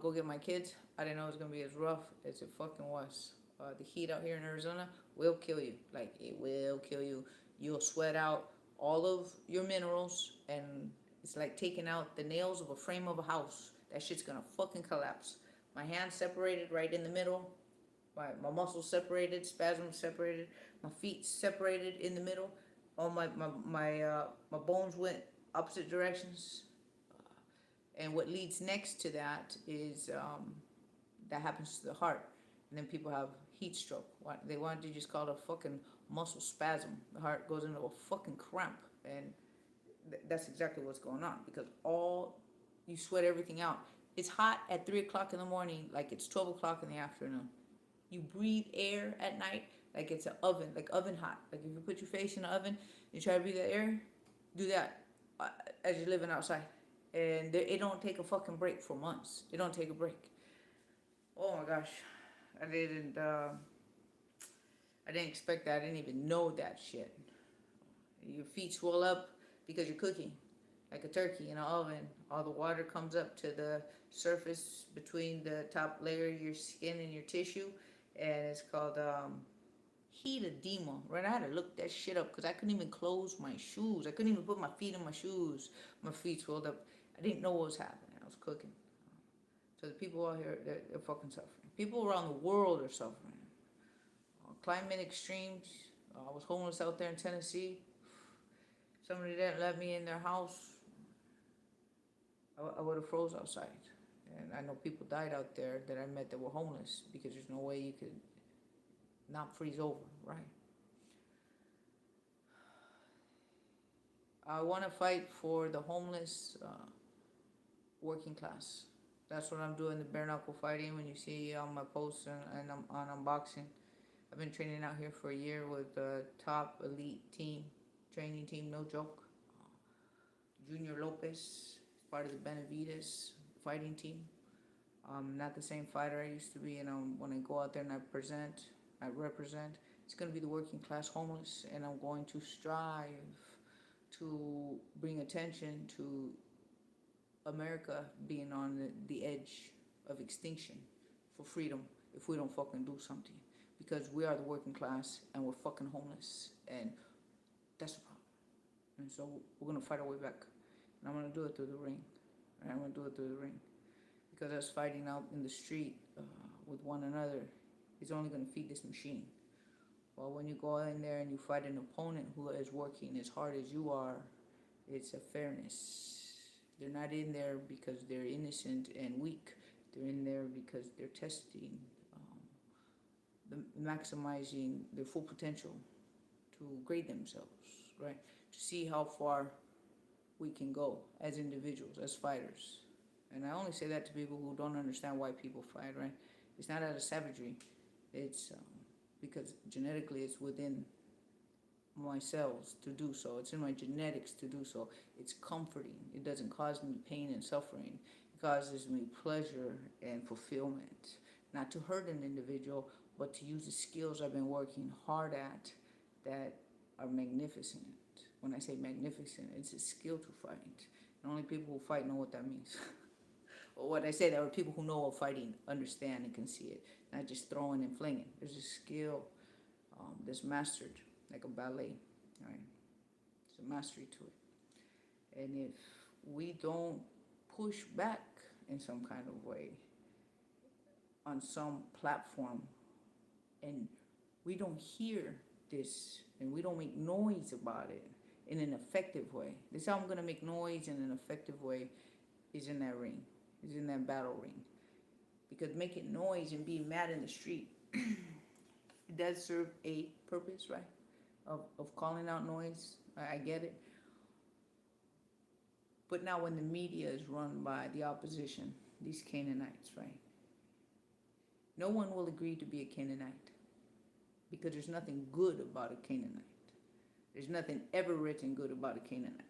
go get my kids, I didn't know it was gonna be as rough as it fucking was. The heat out here in Arizona will kill you. Like, it will kill you. You'll sweat out all of your minerals, and it's like taking out the nails of a frame of a house. That shit's gonna fucking collapse. My hands separated right in the middle. My muscles separated, spasms separated, my feet separated in the middle. All my bones went opposite directions. And what leads next to that is that happens to the heart. And then people have heat stroke. They want to just call it a fucking muscle spasm. The heart goes into a fucking cramp. And that's exactly what's going on, because you sweat everything out. It's hot at 3 o'clock in the morning, like it's 12 o'clock in the afternoon. You breathe air at night like it's an oven, like oven hot. Like if you put your face in the oven, you try to breathe the air, do that as you're living outside. And it don't take a fucking break for months. It don't take a break. Oh my gosh. I didn't expect that. I didn't even know that shit. Your feet swell up because you're cooking like a turkey in an oven. All the water comes up to the surface between the top layer of your skin and your tissue, and it's called heat edema. Right, I had to look that shit up because I couldn't even close my shoes. I couldn't even put my feet in my shoes. My feet swelled up. I didn't know what was happening. I was cooking. So the people out here, they're fucking suffering. People around the world are suffering. Climate extremes. I was homeless out there in Tennessee. Somebody didn't let me in their house, I would have froze outside. And I know people died out there that I met that were homeless, because there's no way you could not freeze over, right? I want to fight for the homeless working class. That's what I'm doing, the bare knuckle fighting. When you see on my posts and I'm on unboxing, I've been training out here for a year with the top elite team, training team, no joke. Junior Lopez, part of the Benavides fighting team. Not the same fighter I used to be, and when I go out there and I represent, it's going to be the working class homeless, and I'm going to strive to bring attention to America being on the edge of extinction for freedom if we don't fucking do something, because we are the working class and we're fucking homeless, and that's the problem. And so we're going to fight our way back, and I'm going to do it through the ring. And I'm going to do it through the ring, because us fighting out in the street with one another is only going to feed this machine. Well, when you go in there and you fight an opponent who is working as hard as you are, it's a fairness. They're not in there because they're innocent and weak. They're in there because they're testing, maximizing their full potential to grade themselves, right? To see how far we can go as individuals, as fighters. And I only say that to people who don't understand why people fight, right? It's not out of savagery. It's because genetically it's within my cells to do so. It's in my genetics to do so. It's comforting. It doesn't cause me pain and suffering. It causes me pleasure and fulfillment. Not to hurt an individual, but to use the skills I've been working hard at that are magnificent. When I say magnificent, it's a skill to fight. And only people who fight know what that means. Or what I say, there are people who know what fighting understand and can see it, not just throwing and flinging. There's a skill that's mastered, like a ballet, right? There's a mastery to it. And if we don't push back in some kind of way on some platform, and we don't hear this, and we don't make noise about it in an effective way. This is how I'm going to make noise in an effective way, is in that ring, is in that battle ring. Because making noise and being mad in the street, it does serve a purpose, right? Of calling out noise. I get it. But now when the media is run by the opposition, these Canaanites, right? No one will agree to be a Canaanite, because there's nothing good about a Canaanite. There's nothing ever written good about a Canaanite.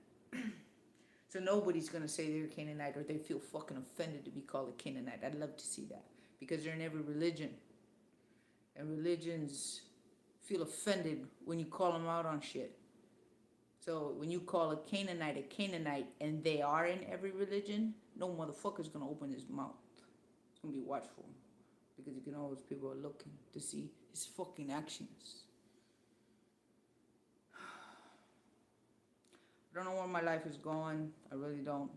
So nobody's going to say they're a Canaanite, or they feel fucking offended to be called a Canaanite. I'd love to see that, because they're in every religion. And religions feel offended when you call them out on shit. So when you call a Canaanite, and they are in every religion, no motherfucker's gonna open his mouth. It's gonna be watchful, because you can always, people are looking to see his fucking actions. I don't know where my life is going. I really don't.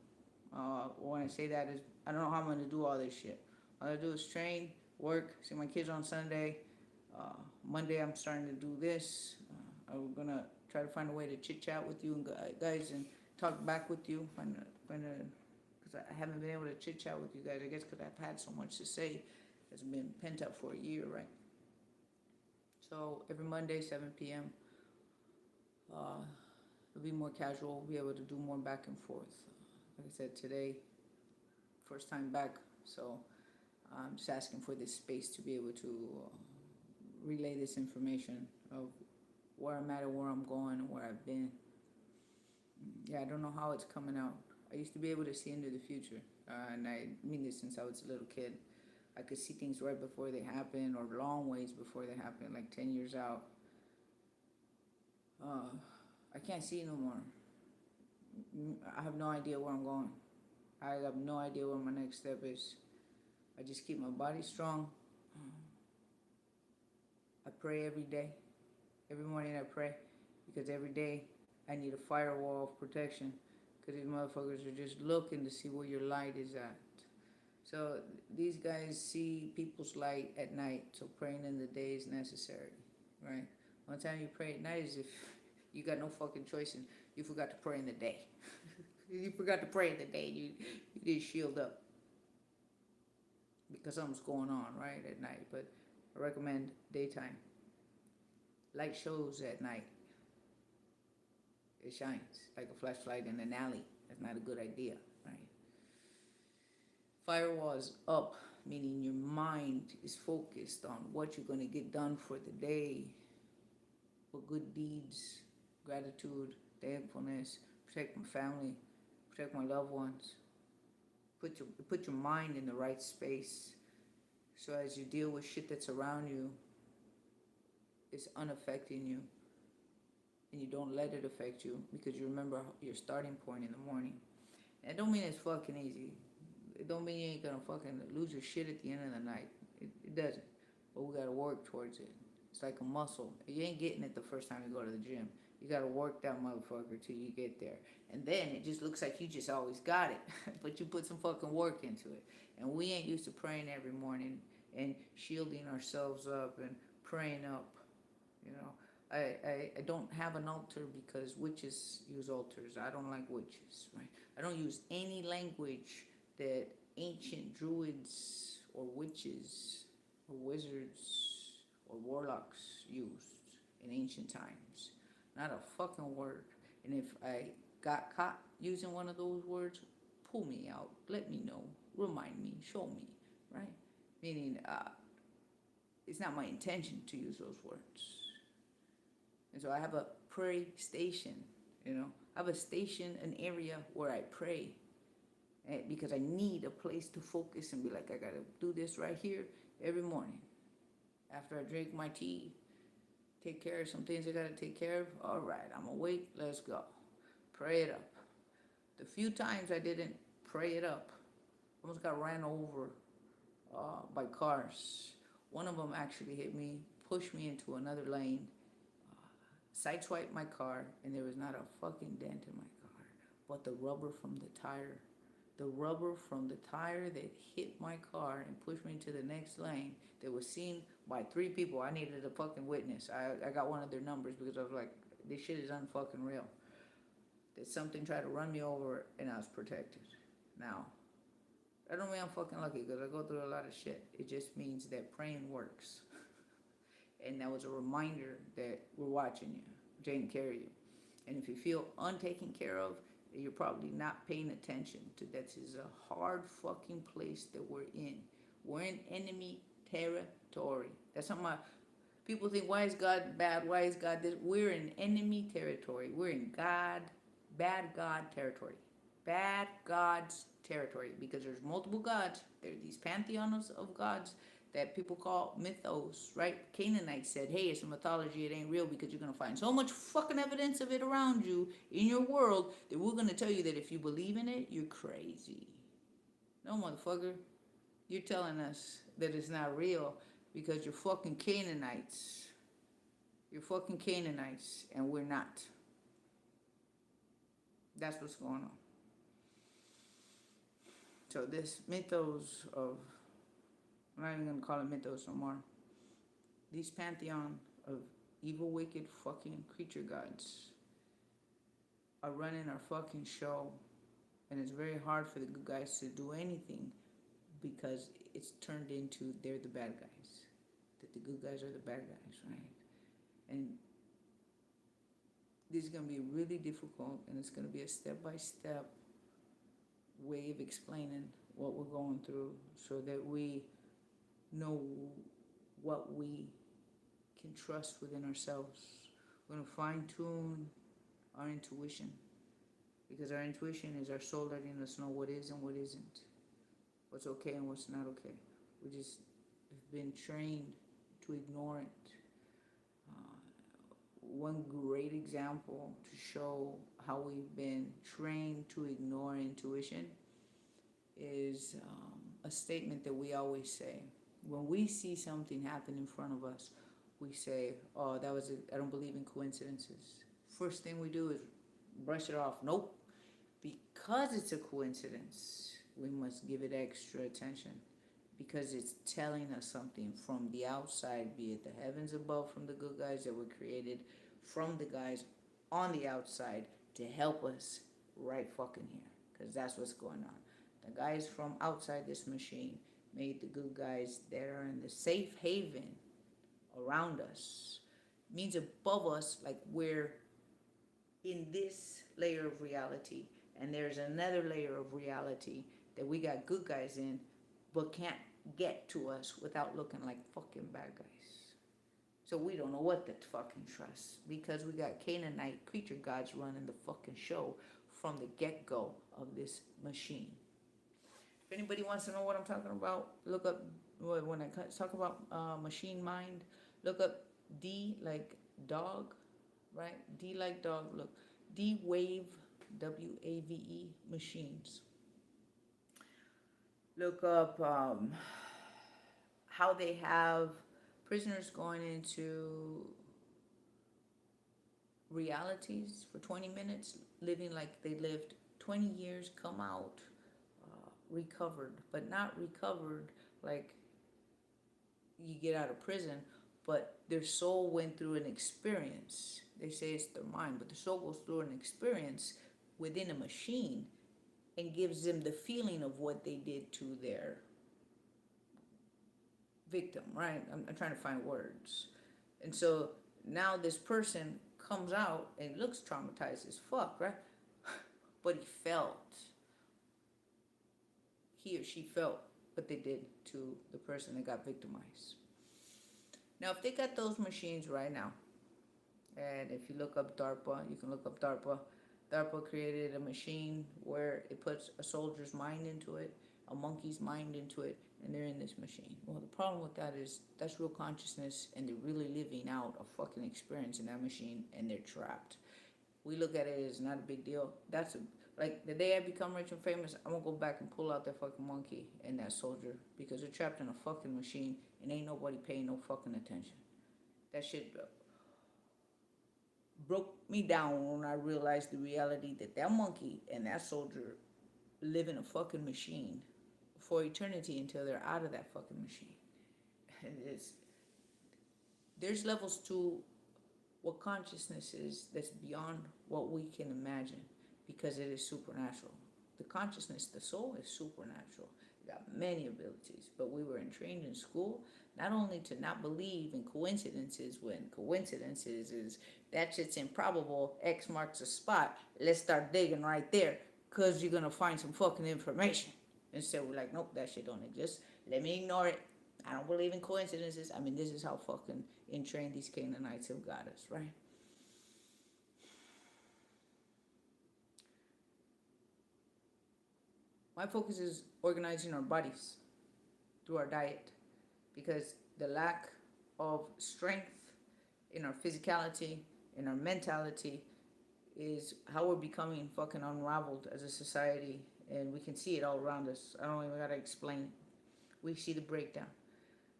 When I say that is, I don't know how I'm gonna do all this shit. All I do is train, work, see my kids on Sunday. Monday I'm starting to do this. I'm gonna try to find a way to chit chat with you guys and talk back with you. Because I haven't been able to chit chat with you guys. I guess because I've had so much to say. It's been pent up for a year, right? So every Monday, 7 p.m. It'll be more casual. We'll be able to do more back and forth. Like I said, today, first time back, so I'm just asking for this space to be able to relay this information of where I'm at and where I'm going and where I've been. Yeah, I don't know how it's coming out. I used to be able to see into the future, and I mean this since I was a little kid. I could see things right before they happen, or long ways before they happen, like 10 years out. I can't see no more. I have no idea where I'm going. I have no idea where my next step is. I just keep my body strong. I pray every day. Every morning I pray, because every day I need a firewall of protection, because these motherfuckers are just looking to see where your light is at. So these guys see people's light at night, so praying in the day is necessary, right? One time you pray at night is if you got no fucking choice and you forgot to pray in the day. You forgot to pray in the day. You did shield up because something's going on, right, at night. But I recommend daytime. Light shows at night. It shines like a flashlight in an alley. That's not a good idea, right? Firewall is up, meaning your mind is focused on what you're going to get done for the day, for good deeds, gratitude, thankfulness, protect my family, protect my loved ones. Put your mind in the right space, so as you deal with shit that's around you, it's unaffecting you, and you don't let it affect you, because you remember your starting point in the morning. And it don't mean it's fucking easy. It don't mean you ain't gonna fucking lose your shit at the end of the night. It doesn't. But we gotta work towards it. It's like a muscle. You ain't getting it the first time you go to the gym. You gotta work that motherfucker till you get there. And then it just looks like you just always got it. But you put some fucking work into it. And we ain't used to praying every morning and shielding ourselves up and praying up. You know, I don't have an altar because witches use altars. I don't like witches, right? I don't use any language that ancient druids or witches or wizards or warlocks used in ancient times. Not a fucking word. And if I got caught using one of those words, pull me out, let me know, remind me, show me, right? Meaning, it's not my intention to use those words. And so I have a pray station, you know. I have a station, an area where I pray, because I need a place to focus and be like, I gotta do this right here every morning. After I drink my tea, take care of some things I gotta take care of. All right, I'm awake, let's go. Pray it up. The few times I didn't pray it up, I almost got ran over by cars. One of them actually hit me, pushed me into another lane, sideswiped my car, and there was not a fucking dent in my car, but the rubber from the tire. The rubber from the tire that hit my car and pushed me into the next lane, that was seen by 3 people. I needed a fucking witness. I got one of their numbers, because I was like, this shit is unfucking real. That something tried to run me over and I was protected. Now, that don't mean I'm fucking lucky, because I go through a lot of shit. It just means that praying works. And that was a reminder that we're watching you, taking care of you. And if you feel untaken care of, you're probably not paying attention to that. This is a hard fucking place that we're in. We're in enemy territory. That's something people think, why is God bad? Why is God this? We're in enemy territory. We're in bad God territory. Bad God's territory. Because there's multiple gods. There are these pantheons of gods that people call mythos, right? Canaanites said, hey, it's a mythology, it ain't real, because you're going to find so much fucking evidence of it around you in your world that we're going to tell you that if you believe in it, you're crazy. No, motherfucker. You're telling us that it's not real because you're fucking Canaanites. You're fucking Canaanites, and we're not. That's what's going on. So this mythos of, I'm not even going to call it mythos no more. These pantheon of evil, wicked, fucking creature gods are running our fucking show. And it's very hard for the good guys to do anything because it's turned into they're the bad guys. That the good guys are the bad guys, right? And this is going to be really difficult, and it's going to be a step-by-step way of explaining what we're going through so that we know what we can trust within ourselves. We're going to fine-tune our intuition, because our intuition is our soul letting us know what is and what isn't, what's okay and what's not okay. We just have been trained to ignore it. One great example to show how we've been trained to ignore intuition is a statement that we always say. When we see something happen in front of us, we say, oh, I don't believe in coincidences. First thing we do is brush it off. Nope. Because it's a coincidence, we must give it extra attention, because it's telling us something from the outside, be it the heavens above from the good guys that were created from the guys on the outside to help us right fucking here, because that's what's going on. The guys from outside this machine made the good guys that are in the safe haven around us. It means above us, like we're in this layer of reality, and there's another layer of reality that we got good guys in, but can't get to us without looking like fucking bad guys. So we don't know what to fucking trust, because we got Canaanite creature gods running the fucking show from the get-go of this machine. If anybody wants to know what I'm talking about, look up, when I talk about machine mind, look up D like dog, right? D like dog, look. D-Wave, W-A-V-E, machines. Look up how they have prisoners going into realities for 20 minutes, living like they lived 20 years, come out recovered, but not recovered like you get out of prison, but their soul went through an experience. They say it's their mind, but the soul goes through an experience within a machine and gives them the feeling of what they did to their victim, right? I'm trying to find words. And so now this person comes out and looks traumatized as fuck, right? But he or she felt what they did to the person that got victimized. Now, if they got those machines right now, and if you look up DARPA, you can look up DARPA. DARPA created a machine where it puts a soldier's mind into it, a monkey's mind into it, and they're in this machine. Well, the problem with that is that's real consciousness, and they're really living out a fucking experience in that machine, and they're trapped. We look at it as not a big deal. Like the day I become rich and famous, I'm gonna go back and pull out that fucking monkey and that soldier, because they're trapped in a fucking machine and ain't nobody paying no fucking attention. That shit broke me down when I realized the reality that monkey and that soldier live in a fucking machine for eternity until they're out of that fucking machine. And there's levels to what consciousness is that's beyond what we can imagine, because it is supernatural. The consciousness, the soul, is supernatural. It got many abilities, but we were trained in school not only to not believe in coincidences, when coincidences is that shit's improbable, X marks the spot, let's start digging right there, because you're going to find some fucking information. Instead, we're like, nope, that shit don't exist. Let me ignore it. I don't believe in coincidences. I mean, this is how fucking entrained these Canaanites have got us, right? My focus is organizing our bodies through our diet, because the lack of strength in our physicality, in our mentality, is how we're becoming fucking unraveled as a society, and we can see it all around us. I don't even gotta explain it. We see the breakdown.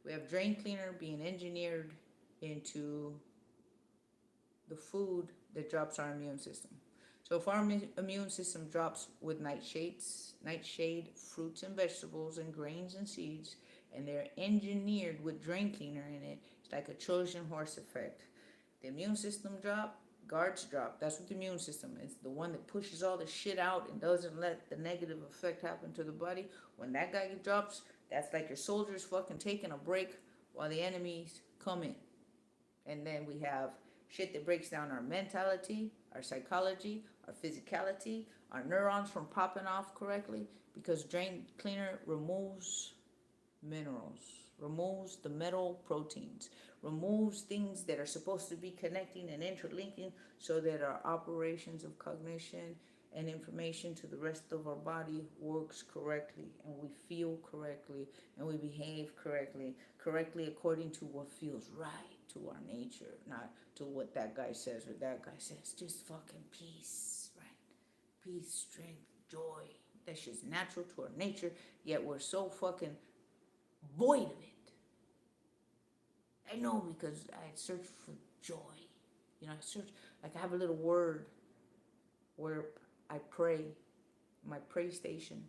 We have drain cleaner being engineered into the food that drops our immune system. So if our immune system drops with nightshade, fruits and vegetables and grains and seeds, and they're engineered with drain cleaner in it, it's like a Trojan horse effect. The immune system drop, guards drop. That's what the immune system is. The one that pushes all the shit out and doesn't let the negative effect happen to the body. When that guy drops, that's like your soldiers fucking taking a break while the enemies come in. And then we have shit that breaks down our mentality, our psychology, our physicality, our neurons from popping off correctly, because drain cleaner removes minerals, removes the metal proteins, removes things that are supposed to be connecting and interlinking so that our operations of cognition and information to the rest of our body works correctly, and we feel correctly, and we behave correctly according to what feels right to our nature, not to what that guy says or that guy says. Just fucking peace, right? Peace, strength, joy. That shit's natural to our nature, yet we're so fucking void of it. I know, because I search for joy. I search, like I have a little word where I pray, my pray station.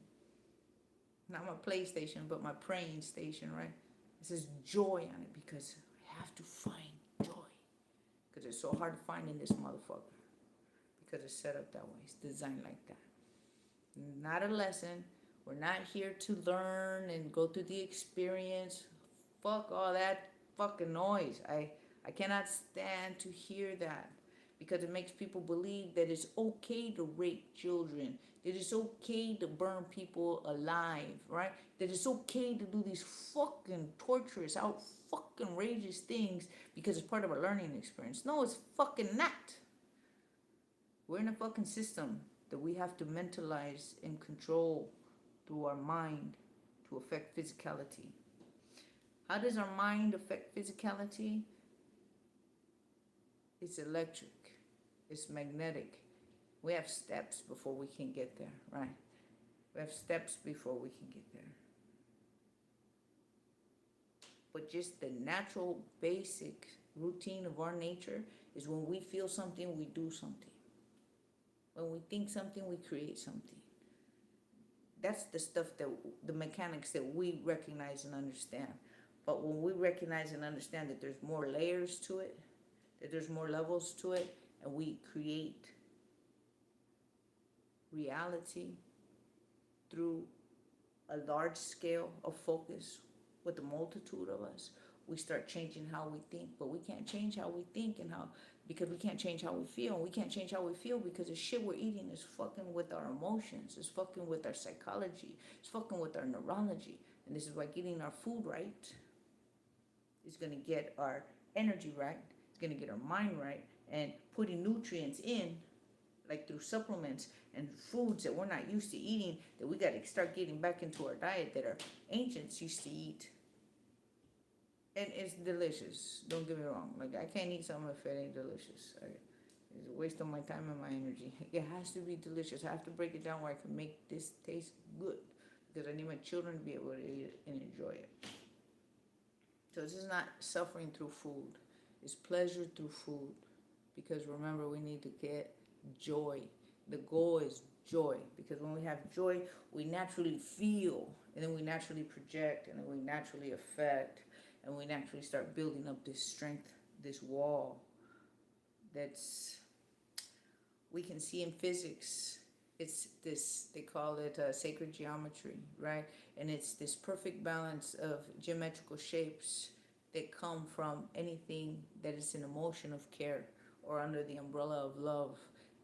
Not my PlayStation, but my praying station, right? It says joy on it, because I have to find joy. Because it's so hard to find in this motherfucker. Because it's set up that way. It's designed like that. Not a lesson. We're not here to learn and go through the experience. Fuck all that fucking noise. I cannot stand to hear that, because it makes people believe that it's okay to rape children, that it's okay to burn people alive, right? That it's okay to do these fucking torturous, out fucking outrageous things because it's part of a learning experience. No, it's fucking not. We're in a fucking system that we have to mentalize and control through our mind to affect physicality. How does our mind affect physicality? It's electric. It's magnetic. We have steps before we can get there, right? We have steps before we can get there. But just the natural, basic routine of our nature is when we feel something, we do something. When we think something, we create something. That's the stuff that, the mechanics that we recognize and understand. But when we recognize and understand that there's more layers to it, that there's more levels to it, and we create reality through a large scale of focus with a multitude of us, we start changing how we think. But we can't change how we think because we can't change how we feel. And we can't change how we feel because the shit we're eating is fucking with our emotions. It's fucking with our psychology. It's fucking with our neurology. And this is why getting our food right is going to get our energy right. It's going to get our mind right. And putting nutrients in, like through supplements and foods that we're not used to eating, that we got to start getting back into our diet that our ancients used to eat. And it's delicious. Don't get me wrong. Like, I can't eat something if it ain't delicious. It's a waste of my time and my energy. It has to be delicious. I have to break it down where I can make this taste good, because I need my children to be able to eat it and enjoy it. So this is not suffering through food. It's pleasure through food. Because remember, we need to get joy. The goal is joy. Because when we have joy, we naturally feel. And then we naturally project. And then we naturally affect. And we naturally start building up this strength, this wall. That's, we can see in physics. It's this, they call it sacred geometry, right? And it's this perfect balance of geometrical shapes that come from anything that is an emotion of care or under the umbrella of love.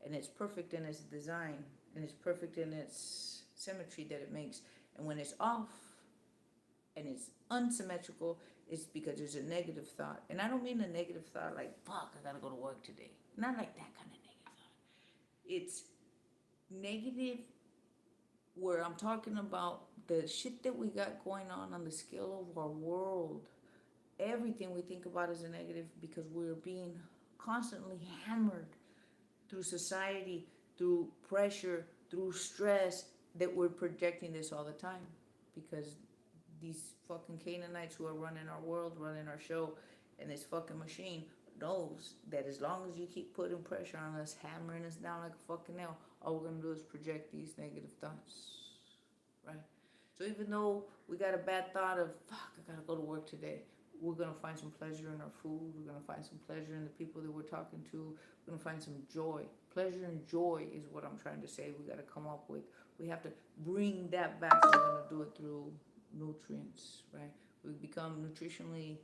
And it's perfect in its design, and it's perfect in its symmetry that it makes. And when it's off and it's unsymmetrical, it's because there's a negative thought. And I don't mean a negative thought like, fuck, I gotta go to work today. Not like that kind of negative thought. It's negative where I'm talking about the shit that we got going on the scale of our world. Everything we think about is a negative because we're being constantly hammered through society, through pressure, through stress, that we're projecting this all the time. Because these fucking Canaanites who are running our world, running our show, and this fucking machine knows that as long as you keep putting pressure on us, hammering us down like a fucking nail, all we're gonna do is project these negative thoughts, right? So even though we got a bad thought of, fuck, I gotta go to work today, we're gonna find some pleasure in our food, we're gonna find some pleasure in the people that we're talking to, we're gonna find some joy. Pleasure and joy is what I'm trying to say we gotta come up with. We have to bring that back. We're gonna do it through nutrients, right? We become nutritionally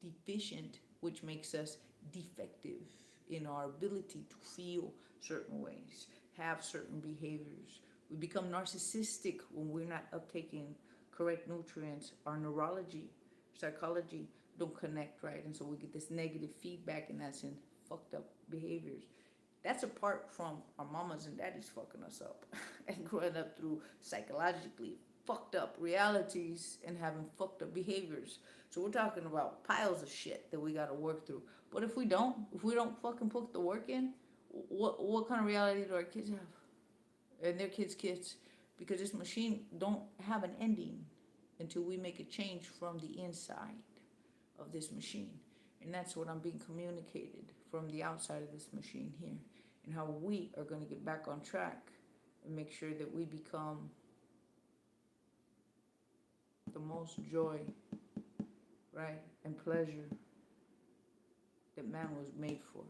deficient, which makes us defective in our ability to feel certain ways, have certain behaviors. We become narcissistic when we're not uptaking correct nutrients. Our neurology, psychology don't connect right, and so we get this negative feedback, and that's in fucked up behaviors. That's apart from our mamas and daddies fucking us up and growing up through psychologically fucked up realities and having fucked up behaviors. So we're talking about piles of shit that we gotta work through. But if we don't fucking put the work in, what kind of reality do our kids have? And their kids? Because this machine don't have an ending until we make a change from the inside of this machine. And that's what I'm being communicated from the outside of this machine here. And how we are going to get back on track and make sure that we become the most joy, right, and pleasure that man was made for.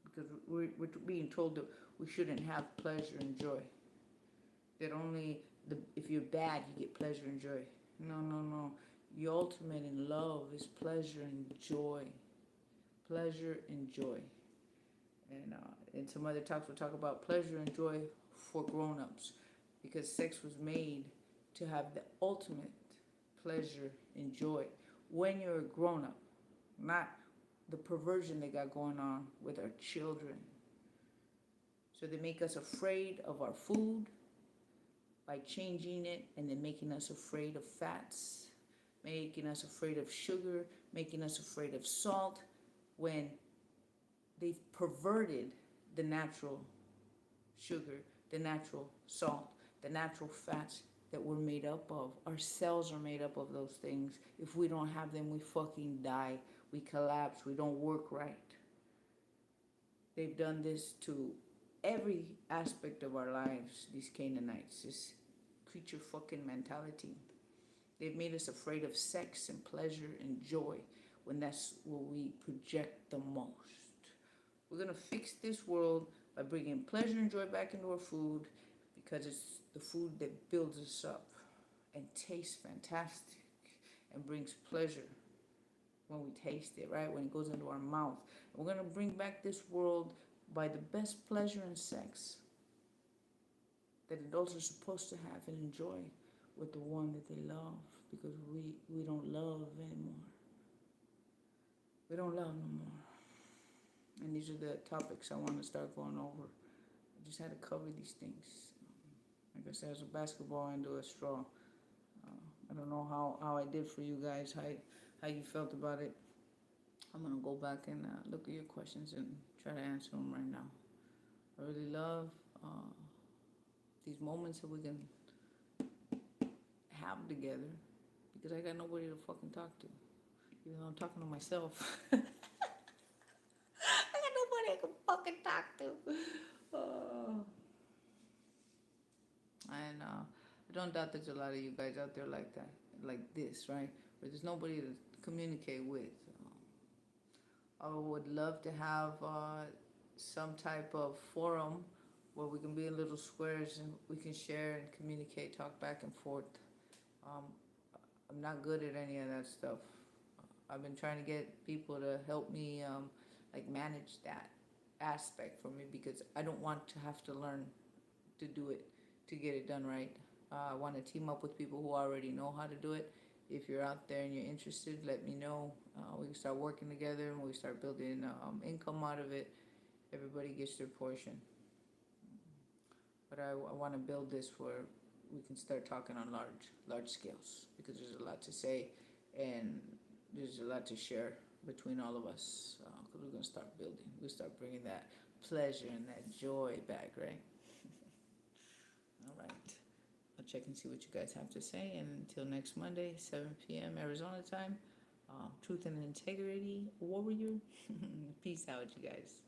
Because we're being told that we shouldn't have pleasure and joy. That only if you're bad, you get pleasure and joy. No. The ultimate in love is pleasure and joy. Pleasure and joy. And in some other talks, we'll talk about pleasure and joy for grown-ups. Because sex was made to have the ultimate pleasure and joy when you're a grown-up. Not the perversion they got going on with our children. So they make us afraid of our food by changing it, and then making us afraid of fats, making us afraid of sugar, making us afraid of salt, when they've perverted the natural sugar, the natural salt, the natural fats that we're made up of. Our cells are made up of those things. If we don't have them, we fucking die. We collapse. We don't work right. They've done this to every aspect of our lives, these Canaanites, this creature fucking mentality. They've made us afraid of sex and pleasure and joy when that's what we project the most. We're going to fix this world by bringing pleasure and joy back into our food, because it's the food that builds us up and tastes fantastic and brings pleasure when we taste it, right? When it goes into our mouth. And we're going to bring back this world by the best pleasure in sex that adults are supposed to have and enjoy with the one that they love, because we don't love anymore. We don't love no more. And these are the topics I want to start going over. I just had to cover these things. Like I said, as a basketball into a straw. I don't know how I did for you guys, how you felt about it. I'm going to go back and look at your questions and try to answer them right now. I really love these moments that we can have together, because I got nobody to fucking talk to. Even though I'm talking to myself. I got nobody I can fucking talk to. And I don't doubt there's a lot of you guys out there like that, like this, right? Where there's nobody to communicate with. I would love to have some type of forum where we can be in little squares and we can share and communicate, talk back and forth. I'm not good at any of that stuff. I've been trying to get people to help me like manage that aspect for me, because I don't want to have to learn to do it to get it done right. I want to team up with people who already know how to do it. If you're out there and you're interested, let me know. We can start working together and we start building income out of it. Everybody gets their portion. but I want to build this where we can start talking on large scales, because there's a lot to say, and there's a lot to share between all of us, because we're going to start building. We'll start bringing that pleasure and that joy back, right? All right. I'll check and see what you guys have to say. And until next Monday, 7 p.m. Arizona time, truth and integrity warrior. Peace out, you guys.